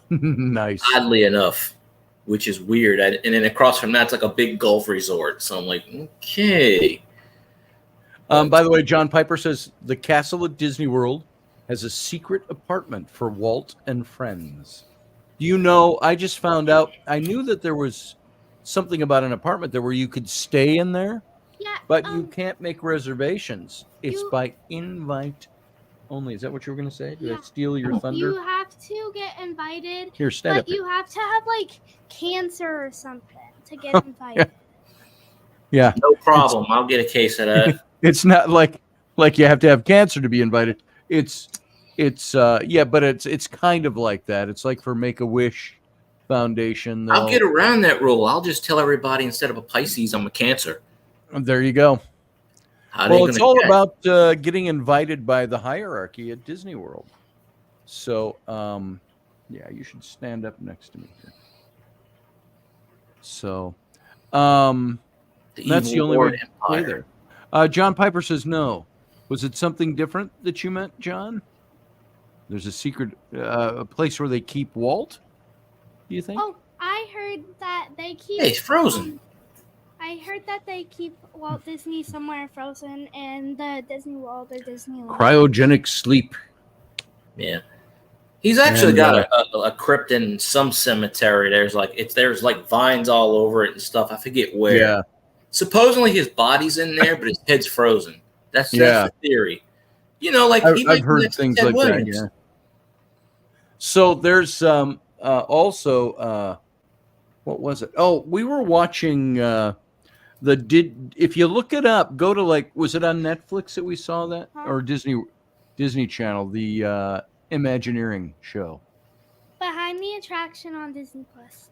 Nice. Oddly enough, which is weird. And then across from that's like a big golf resort. So I'm like, okay. By the way, John Piper says the castle at Disney World has a secret apartment for Walt and friends. Do you know, I just found out, I knew that there was something about an apartment there where you could stay in there, Yeah, but you can't make reservations. It's you- by invite only. Is that what you were going to say? Did I Yeah. steal your thunder? you have to get invited, Here, stand up but here. you have to have like cancer or something to get invited. Yeah. No problem. I'll get a case of that. It's not like you have to have cancer to be invited. It's yeah, but it's kind of like that. It's like for Make-A-Wish Foundation. I'll get around that rule. I'll just tell everybody instead of a Pisces, I'm a Cancer. There you go. How they Well, it's gonna all check? about getting invited by the hierarchy at Disney World. So, yeah, you should stand up next to me here. So, that's the evil only way Lord to play Empire. there. John Piper says no. Was it something different that you meant, John? There's a secret a place where they keep Walt. Do you think? Oh, I heard that they keep. Hey, it's frozen. I heard that they keep Walt Disney somewhere frozen in the Disney World or Disneyland. Cryogenic sleep. Yeah. He's actually And, got a crypt in some cemetery. There's like vines all over it and stuff. I forget where. Yeah. Supposedly his body's in there, but his head's frozen. That's the theory. You know, like I've heard things like that. Yeah. So there's also what was it? Oh, we were watching if you look it up, go to was it on Netflix that we saw that or Disney Channel, the Imagineering show. Behind the Attraction on Disney Plus.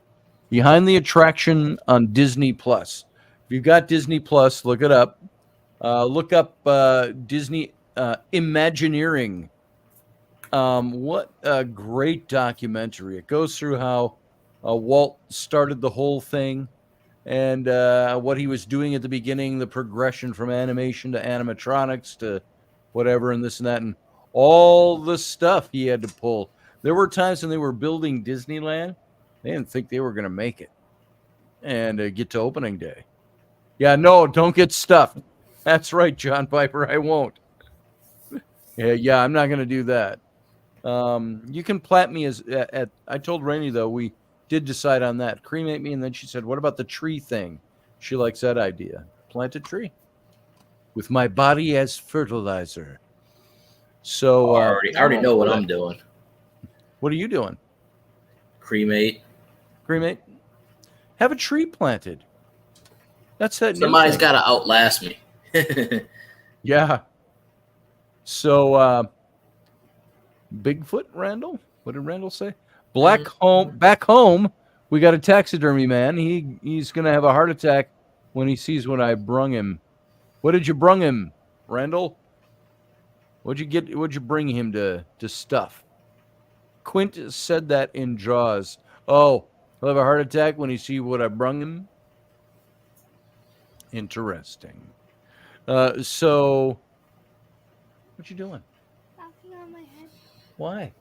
Behind the Attraction on Disney Plus. If you've got Disney Plus, look it up. Look up Disney Imagineering. What a great documentary. It goes through how Walt started the whole thing and what he was doing at the beginning, the progression from animation to animatronics to whatever and this and that, and all the stuff he had to pull. There were times when they were building Disneyland, they didn't think they were going to make it and get to opening day. Yeah, no, don't get stuffed. That's right, John Piper. I won't. Yeah, I'm not going to do that. You can plant me I told Rainey, though, we did decide on that. Cremate me, and then she said, what about the tree thing? She likes that idea. Plant a tree with my body as fertilizer. So I already know what I'm doing. What are you doing? Cremate. Have a tree planted. That's that. Somebody's got to outlast me. Yeah. So, Bigfoot, Randall? What did Randall say? Back home, we got a taxidermy man. He's going to have a heart attack when he sees what I brung him. What did you brung him, Randall? What'd you bring him to stuff? Quint said that in Jaws. Oh, he'll have a heart attack when he see what I brung him. Interesting. So, what you doing? Knocking on my head. Why?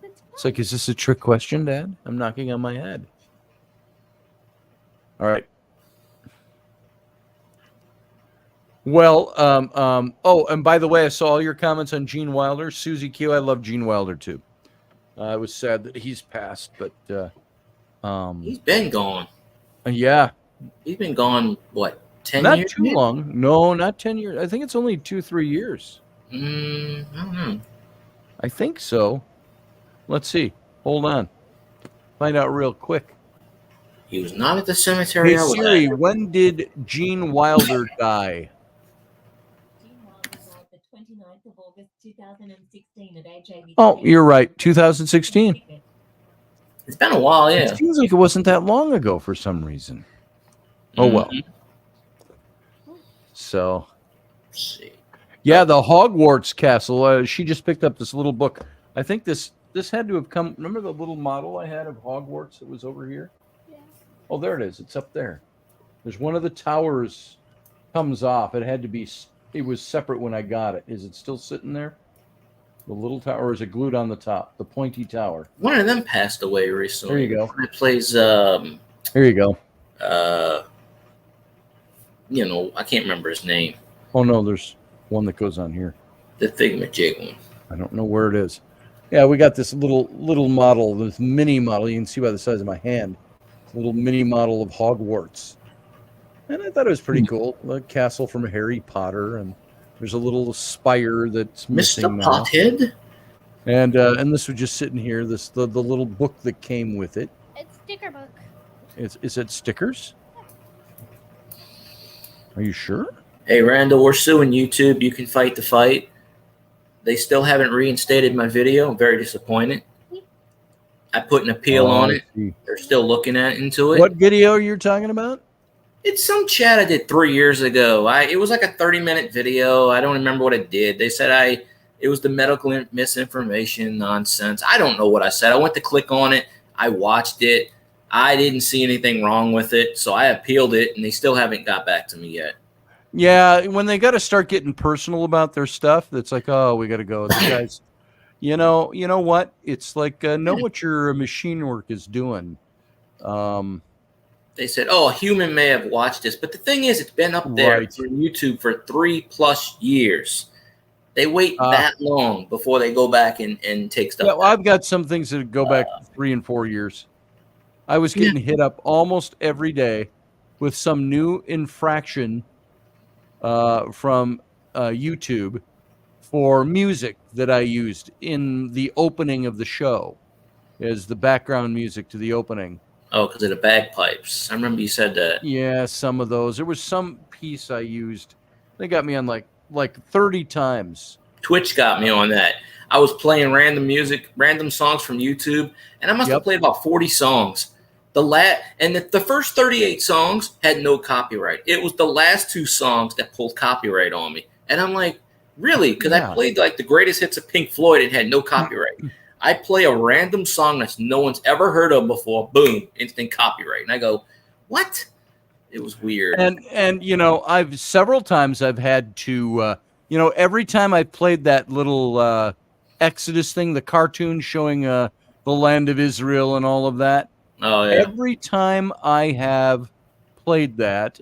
It's It's like, is this a trick question, Dad? I'm knocking on my head. All right. Well, oh, and by the way, I saw all your comments on Gene Wilder. Susie Q, I love Gene Wilder too. I was sad that he's passed, but He's been gone. yeah, He's been gone, what, 10 not years? too long. No, not 10 years. I think it's only 2-3 years. I don't know. I think so. Let's see. Hold on. Find out real quick. He was not at the cemetery Hey I was Siri, at. when did Gene Wilder die? Gene Wilder died the 29th of August 2016 at age 83. Oh, you're right. 2016. It's been a while, yeah. It seems like it wasn't that long ago for some reason. Oh well. Mhm. So, Let's see. yeah, the Hogwarts castle. She just picked up this little book. I think this had to have come. Remember the little model I had of Hogwarts that was over here? Yeah. Oh, there it is. It's up there. There's one of the towers comes off. It had to be. It was separate when I got it. Is it still sitting there? The little tower, or is it glued on the top? The pointy tower. One of them passed away recently. There you go. It plays, Here you go. I can't remember his name. Oh no, there's one that goes on here. The thingamajig one. I don't know where it is. Yeah, we got this little model, this mini model. You can see by the size of my hand. It's a little mini model of Hogwarts. And I thought it was pretty cool. The castle from Harry Potter, and there's a little spire that's missing Mr. now. Pothead? And this was just sitting here. The little book that came with it. It's sticker book. Is it stickers? Are you sure? Hey, Randall, we're suing YouTube. You can fight the fight. They still haven't reinstated my video. I'm very disappointed. I put an appeal on it. See. They're still looking into it. What video you're talking about? It's some chat I did 3 years ago. It was like a 30-minute video. I don't remember what it did. They said it was the medical misinformation nonsense. I don't know what I said. I went to click on it. I watched it. I didn't see anything wrong with it, so I appealed it, and they still haven't got back to me yet. Yeah, when they got to start getting personal about their stuff, that's like, oh, we got to go. The guys, you know what? It's like know what your machine work is doing. They said, oh, a human may have watched this, but the thing is, it's been up there Right. for YouTube for 3+ years. They wait that long before they go back and take stuff. Yeah, well, I've got some things that go back 3 and 4 years. I was getting hit up almost every day with some new infraction from YouTube for music that I used in the opening of the show as the background music to the opening. Oh, because of the bagpipes. I remember you said that. Yeah, some of those. There was some piece I used. They got me on like 30 times. Twitch got me on that. I was playing random songs from YouTube, and I must have played about 40 songs. The first 38 songs had no copyright. It was the last 2 songs that pulled copyright on me. And I'm like, really? Because I played like the greatest hits of Pink Floyd. It had no copyright. I play a random song that no one's ever heard of before. Boom, instant copyright. And I go, what? It was weird. And I've several times I've had to every time I played that little Exodus thing, the cartoon showing the land of Israel and all of that. Oh yeah. Every time I have played that,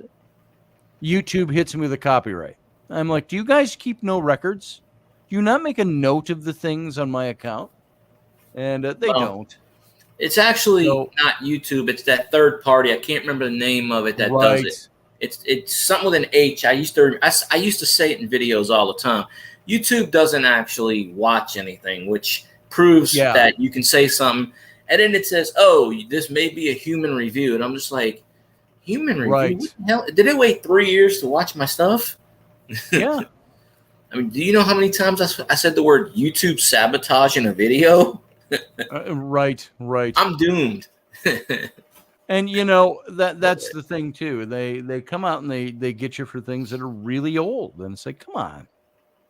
YouTube hits me with a copyright. I'm like, do you guys keep no records? Do you not make a note of the things on my account? And they don't. It's actually not YouTube. It's that third party. I can't remember the name of it that does it. It's something with an H. I used to say it in videos all the time. YouTube doesn't actually watch anything, which proves that you can say something, and then it says, "Oh, this may be a human review," and I'm just like, "Human review? Right. What the hell? Did it wait 3 years to watch my stuff?" Yeah. I mean, do you know how many times I said the word YouTube sabotage in a video? Right. I'm doomed. And that's the thing too. They come out and they get you for things that are really old, and it's like, come on.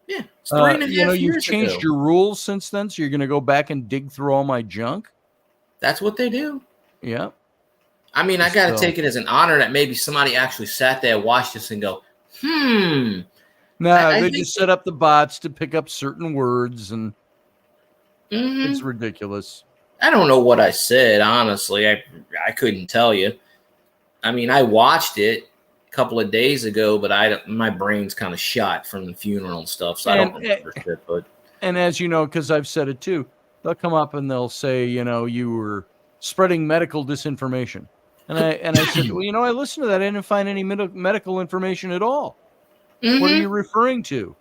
Yeah, it's 3.5 years you've changed ago. your rules since then, so you're going to go back and dig through all my junk. That's what they do. Yeah. I mean, I got to So- take it as an honor that maybe somebody actually sat there, watched this, and go, No, I they think just set up the bots to pick up certain words, and mhm. it's ridiculous. I don't know what I said, honestly. I couldn't tell you. I mean, I watched it a couple of days ago, but my brain's kind of shot from the funeral and stuff, so I don't remember shit. But And as you know, because I've said it too, they'll come up and they'll say, you were spreading medical disinformation. And I said, well, I listened to that. I didn't find any medical information at all. What are you referring to?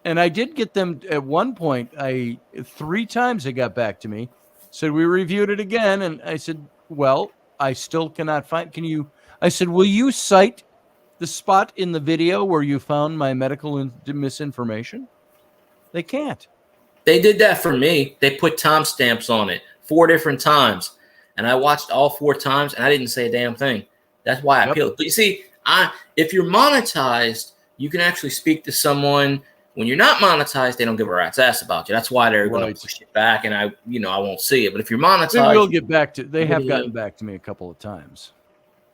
And I did get them at one point. 3 times they got back to me, said we reviewed it again, and I said, well, I still cannot find. I said, will you cite the spot in the video where you found my medical misinformation? They can't. they did that for me. They put timestamps on it 4 different times, and I watched all 4 times, and I didn't say a damn thing. That's why I appealed. But you see, if you're monetized, you can actually speak to someone. When you're not monetized, they don't give a rat's ass about you. That's why they're going to push it back, and I won't see it. But if you're monetized, they will get back to. They have gotten back to me a couple of times.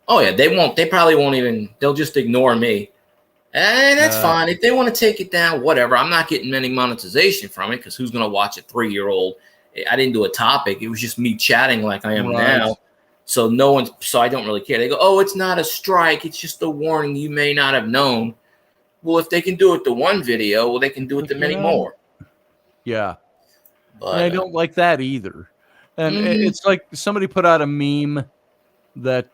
Oh yeah, they won't. They probably won't even. They'll just ignore me, and that's fine. If they want to take it down, whatever. I'm not getting any monetization from it because who's going to watch a 3-year-old? I didn't do a topic. It was just me chatting like I am now. So So I don't really care. They go, oh, it's not a strike. It's just a warning. You may not have known. Well, if they can do it to one video, well, they can do it to many more. Yeah. But And I don't like that either. And it's like somebody put out a meme that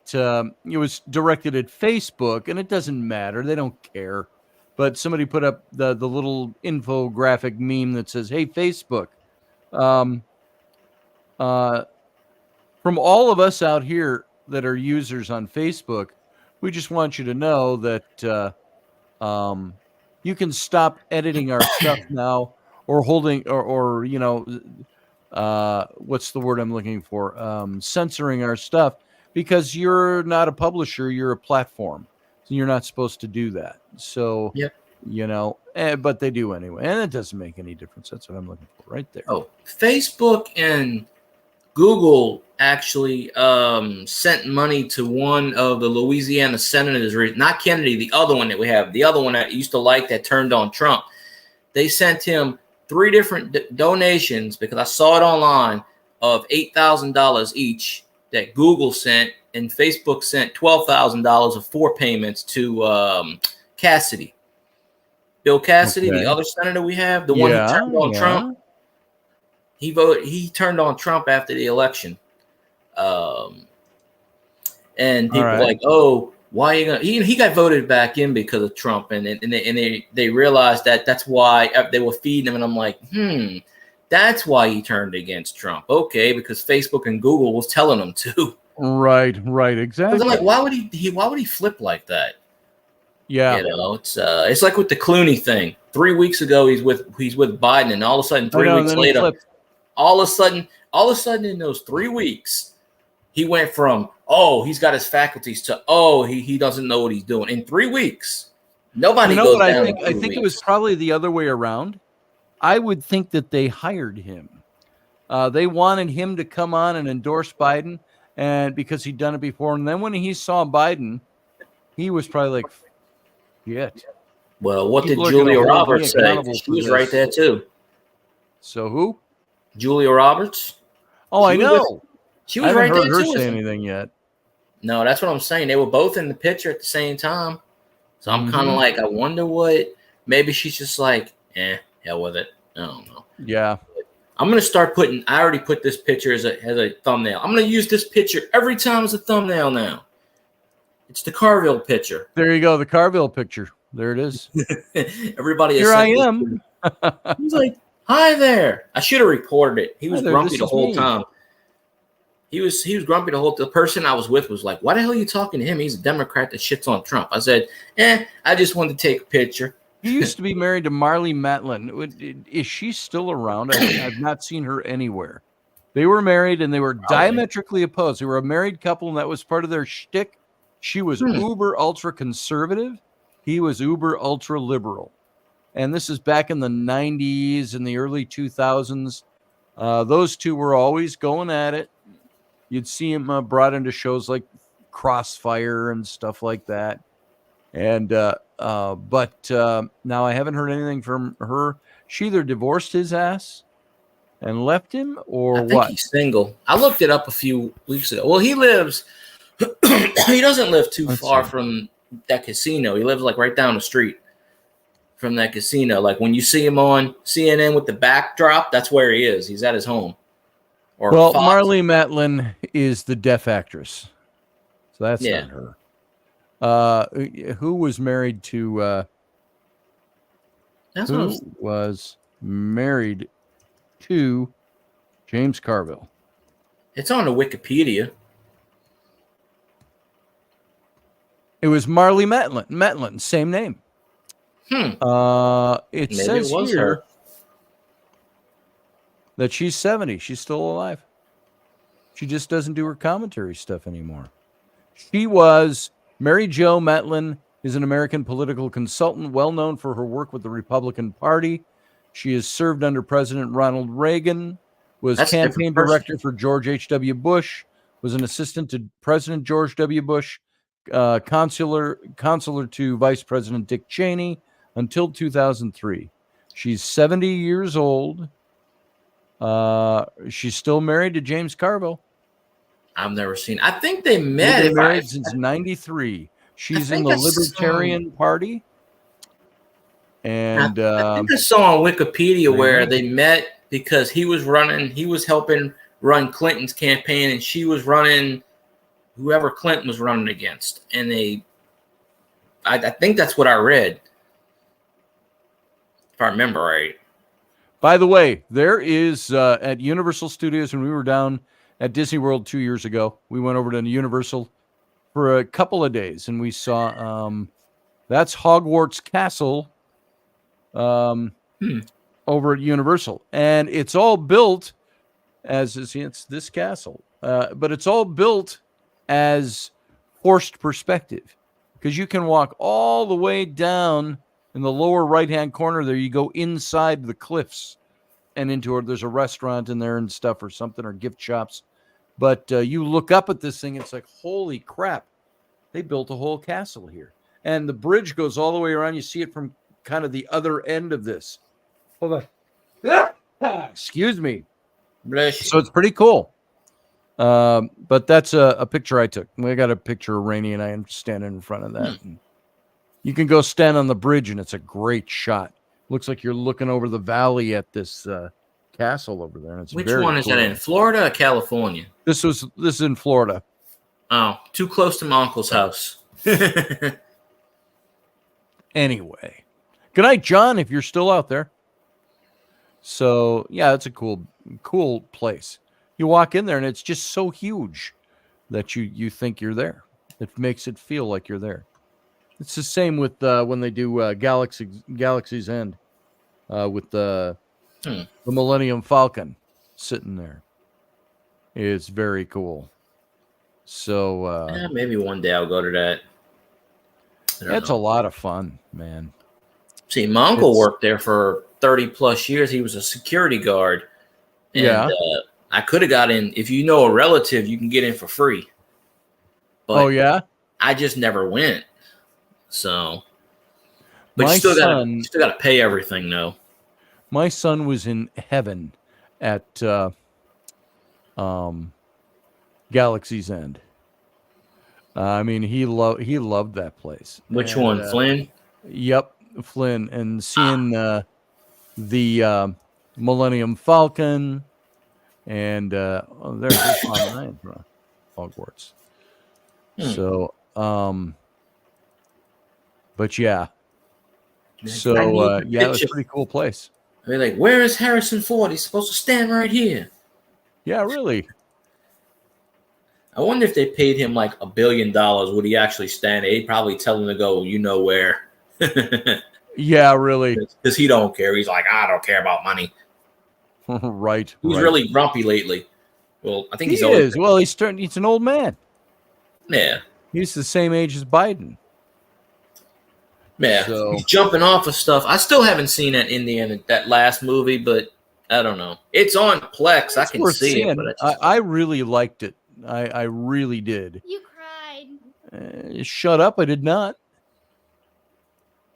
it was directed at Facebook, and it doesn't matter. They don't care. But somebody put up the little infographic meme that says, hey, Facebook, from all of us out here that are users on Facebook, we just want you to know that you can stop editing our stuff now, or holding, or what's the word I'm looking for? Censoring our stuff, because you're not a publisher, you're a platform. So you're not supposed to do that. So, but they do anyway. And it doesn't make any difference. That's what I'm looking for right there. Oh, Facebook and Google actually sent money to one of the Louisiana senators, not Kennedy, the other one that we have, the other one that used to like that turned on Trump. They sent him 3 different donations, because I saw it online, of $8,000 each that Google sent, and Facebook sent $12,000 of 4 payments to Cassidy. Bill Cassidy, the other senator we have, the one who turned on Trump. He turned on Trump after the election. And people were like, oh, why are you gonna? He got voted back in because of Trump, and they realized that that's why they were feeding him. And I'm like, that's why he turned against Trump. Okay, because Facebook and Google was telling him to. Right, exactly. Because I'm like, why would he flip like that? Yeah, it's like with the Clooney thing. 3 weeks ago, he's with Biden, and all of a sudden, 3 weeks later, all of a sudden in those 3 weeks, he went from, oh, he's got his faculties, to, oh, he doesn't know what he's doing. In 3 weeks, nobody goes down. I think it was probably the other way around. I would think that they hired him. They wanted him to come on and endorse Biden, and because he'd done it before. And then when he saw Biden, he was probably like, shit. Well, what did Julia Roberts say? She was right there too. So who? Julia Roberts. Oh, I know. She was right there too. I haven't heard her say anything yet. No, that's what I'm saying. They were both in the picture at the same time. So I'm kind of like, I wonder what. Maybe she's just like, hell with it. I don't know. Yeah. I'm gonna start putting. I already put this picture as a thumbnail. I'm gonna use this picture every time as a thumbnail now. It's the Carville picture. There you go, the Carville picture. There it is. Everybody. Here I am. He's like, hi there. I should have recorded it. He was grumpy the whole time. He was grumpy the whole. The person I was with was like, why the hell are you talking to him? He's a Democrat that shits on Trump. I said, I just wanted to take a picture. He used to be married to Marlee Matlin. Is she still around? I've not seen her anywhere. They were married, and they were diametrically opposed. They were a married couple, and that was part of their shtick. She was uber ultra conservative. He was uber ultra liberal. And this is back in the 90s and the early 2000s. Those two were always going at it. You'd see him brought into shows like Crossfire and stuff like that. And but now I haven't heard anything from her. She either divorced his ass and left him, or I think what? he's single. I looked it up a few weeks ago. Well, he lives. He doesn't live too far from that casino. He lives like right down the street from that casino. Like when you see him on CNN with the backdrop, that's where he is. He's at his home. Or Well, Fox. Marlee Matlin is the deaf actress, so that's not her. Who was married to? Was married to James Carville? It's on the Wikipedia. It was Marlee Matlin, same name. It Maybe says it was here her. that she's 70. She's still alive. She just doesn't do her commentary stuff anymore. She was Mary Jo Matlin, is an American political consultant, well known for her work with the Republican Party. She has served under President Ronald Reagan, was That's a different campaign person. director for George H.W. Bush, was an assistant to President George W. Bush, consular to Vice President Dick Cheney until 2003. She's 70 years old. She's still married to James Carville. I've never seen. I think they met. They've been if married I- since 93. She's I in think the I saw- Libertarian Party. And I think I saw on Wikipedia where they met because he was helping run Clinton's campaign, and she was running whoever Clinton was running against. And I think that's what I read, if I remember right. by the way, there is at Universal Studios, when we were down at Disney World 2 years ago, we went over to Universal for a couple of days, and we saw that's Hogwarts Castle over at Universal, and it's all built as it's this castle, but it's all built as forced perspective, because you can walk all the way down in the lower right-hand corner there. You go inside the cliffs and into it. There's a restaurant in there and stuff or something, or gift shops. But you look up at this thing, it's like, holy crap, they built a whole castle here. And the bridge goes all the way around. You see it from kind of the other end of this. Hold on. Excuse me. Bless you. So it's pretty cool. But that's a picture I took. We got a picture of Rainey and I am standing in front of that. And you can go stand on the bridge, and it's a great shot. Looks like you're looking over the valley at this castle over there. And it's Which very one is cool. that in? Florida or California? This is in Florida. Oh, too close to my uncle's house. Anyway, good night, John, if you're still out there. So yeah, it's a cool place. You walk in there, and it's just so huge that you think you're there. It makes it feel like you're there. It's the same with when they do Galaxy's End with the Millennium Falcon sitting there. It's very cool. So Maybe one day I'll go to that. it's a lot of fun, man. See, my uncle worked there for 30 plus years. He was a security guard. And, I could have got in. If you know a relative, you can get in for free. But Oh yeah. I just never went. So, but My you still son- got to pay everything, though. My son was in heaven at Galaxy's End. I mean, he loved that place. Which And, one, Flynn? Yep, Flynn, and seeing the Millennium Falcon, and there's Nine from Hogwarts. So, but yeah, so yeah, it was a pretty cool place. They're like, where is Harrison Ford? He's supposed to stand right here. Yeah, really. I wonder if they paid him like $1 billion, would he actually stand? They'd probably tell him to go, you know where. Yeah, really. Because he don't care. He's like, I don't care about money. Right. He's right. really grumpy lately. Well, I think He he's old. is. Well, he's an old man. Yeah. He's the same age as Biden. Yeah. So- He's jumping off of stuff. I still haven't seen that Indiana, that last movie, but I don't know. It's on Plex. I It's can worth see seeing. it. But I really liked it. I really did. You cried. Shut up! I did not. Ain't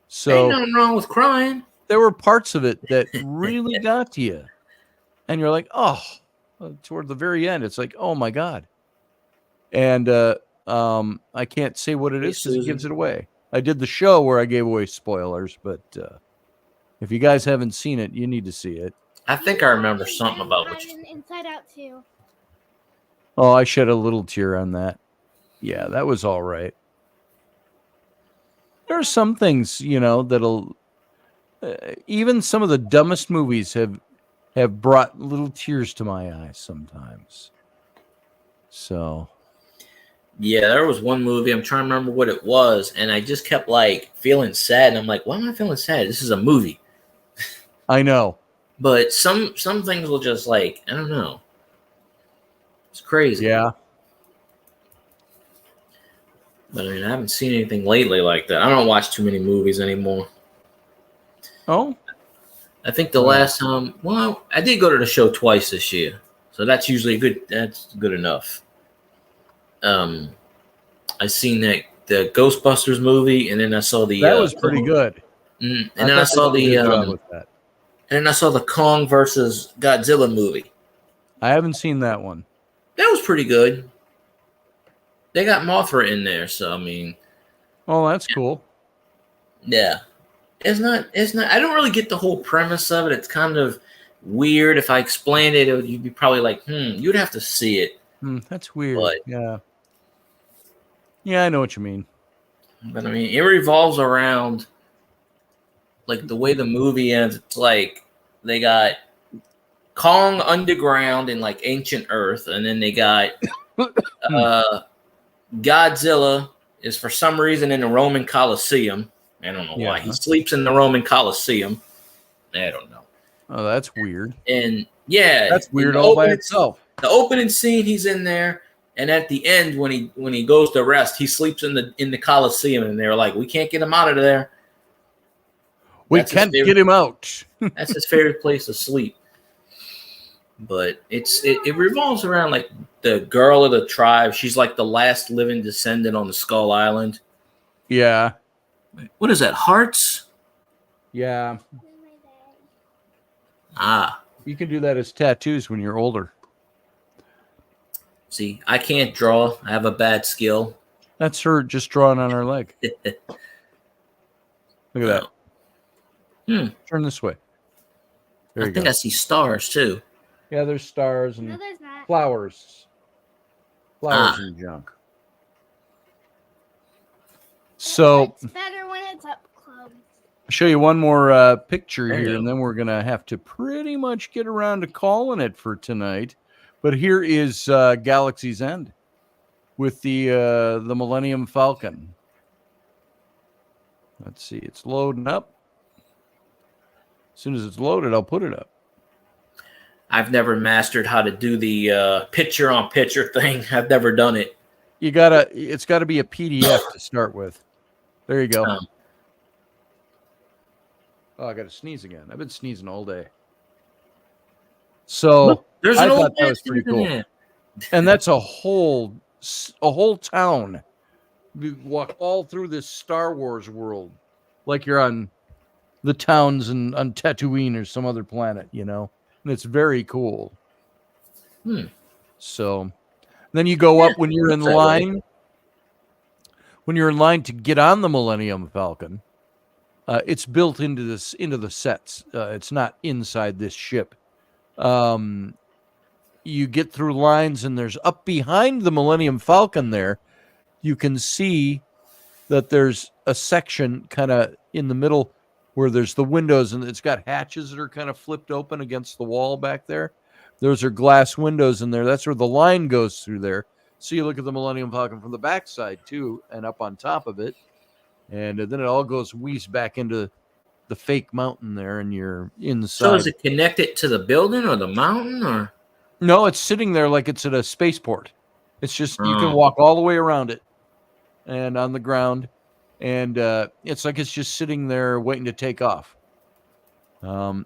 So nothing wrong with crying. there were parts of it that really got to you, and you're like, oh, toward the very end, it's like, oh my god. And I can't say what it Hey, is because it gives Susan. it away. I did the show where I gave away spoilers, but if you guys haven't seen it, you need to see it. I think I remember something about what you. Inside Out too. Oh, I shed a little tear on that. Yeah, that was all right. There are some things, that'll even some of the dumbest movies have brought little tears to my eyes sometimes. So, Yeah, there was one movie. I'm trying to remember what it was, and I just kept like feeling sad. And I'm like, why am I feeling sad? This is a movie. I know. But some things will just like, I don't know. It's crazy. Yeah. But I mean, I haven't seen anything lately like that. I don't watch too many movies anymore. Oh, I think the last time, well, I did go to the show twice this year, so that's usually that's good enough. I seen the Ghostbusters movie, and then I saw the that was pretty good. and then I saw thought they did a good job with that. and then I saw the Kong versus Godzilla movie. I haven't seen that one. That was pretty good. They got Mothra in there, so I mean, Oh, that's cool. yeah. It's not. I don't really get the whole premise of it. It's kind of weird. If I explained it, you'd be probably like, you'd have to see it. That's weird. But- Yeah. Yeah, I know what you mean. But I mean, it revolves around like the way the movie ends. It's like they got Kong underground in like ancient Earth, and then they got Godzilla is for some reason in the Roman Colosseum. I don't know why. He sleeps in the Roman Colosseum. I don't know. Oh, that's weird. And yeah, That's weird all by itself. The opening scene, he's in there, and at the end, when he goes to rest, he sleeps in the Colosseum, and they're like, "We can't get him out of there. We That's his can't favorite- get him out." That's his favorite place to sleep." But it revolves around like the girl of the tribe. She's like the last living descendant on the Skull Island. Yeah. What is that? Hearts? Yeah. Ah, You can do that as tattoos when you're older. see, I can't draw. I have a bad skill. That's her just drawing on her leg. Look at that. Turn this way. There I you think go. I see stars too. Yeah, there's stars and No, there's not. flowers. Flowers and junk. So, It's better when it's up close. I'll show you one more picture There you here, go. and then we're going to have to pretty much get around to calling it for tonight. But here is Galaxy's End with the Millennium Falcon. Let's see. It's loading up. As soon as it's loaded, I'll put it up. I've never mastered how to do the picture-on-picture thing. I've never done it. It's got to be a PDF to start with. There you go. Oh, I got to sneeze again. I've been sneezing all day. So Look, there's I an thought old that was bastard pretty in cool. there. And that's a whole town. You walk all through this Star Wars world, like you're on the towns on Tatooine or some other planet, and it's very cool. So then you go up when you're in that way. line. When you're in line to get on the Millennium Falcon, it's built into the sets. It's not inside this ship. You get through lines, and there's up behind the Millennium Falcon there, you can see that there's a section kind of in the middle where there's the windows, and it's got hatches that are kind of flipped open against the wall back there. Those are glass windows in there. That's where the line goes through there. So you look at the Millennium Falcon from the backside too, and up on top of it. And then it all goes wheeze back into the fake mountain there, and you're inside. So is it connected to the building or the mountain or? No, it's sitting there like it's at a spaceport. It's just you can Oh. walk all the way around it and on the ground, and it's like it's just sitting there waiting to take off. And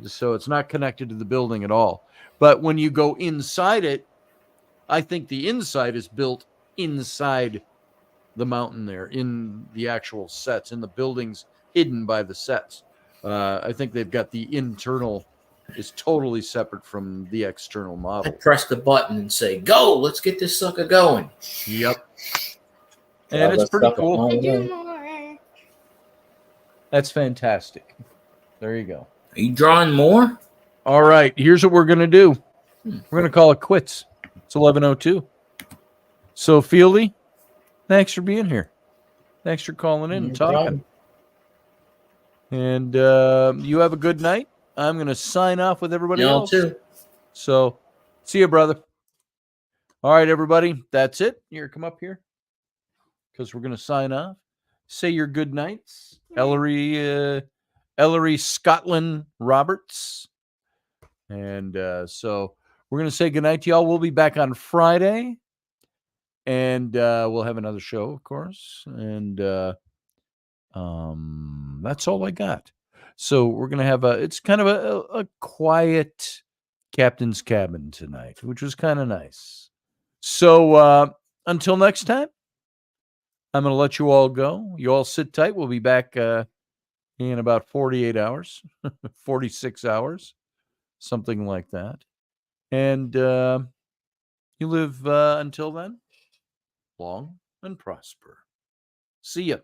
so it's not connected to the building at all. But when you go inside it, I think the inside is built inside the mountain there, in the actual sets, in the buildings hidden by the sets. I think they've got the internal is totally separate from the external I model. press the button and say, "Go! Let's get this sucker going." Yep. And it's pretty cool. I do more. That's fantastic. There you go. Are you drawing more? All right, here's what we're going to do. We're going to call it quits. It's 11:02. So, Fieldy, thanks for being here. Thanks for calling in and talking. And you have a good night. I'm going to sign off with everybody else. Too. So, see you, brother. All right, everybody. That's it. Here, come up here. Because we're going to sign off. Say your good nights. Ellery Scotland Roberts. And so we're going to say goodnight to y'all. We'll be back on Friday. And we'll have another show, of course. And that's all I got. So we're going to have it's kind of a quiet captain's cabin tonight, which was kind of nice. So until next time, I'm going to let you all go. You all sit tight. We'll be back in about 48 hours, 46 hours, something like that. And you live until then, long and prosper. See ya.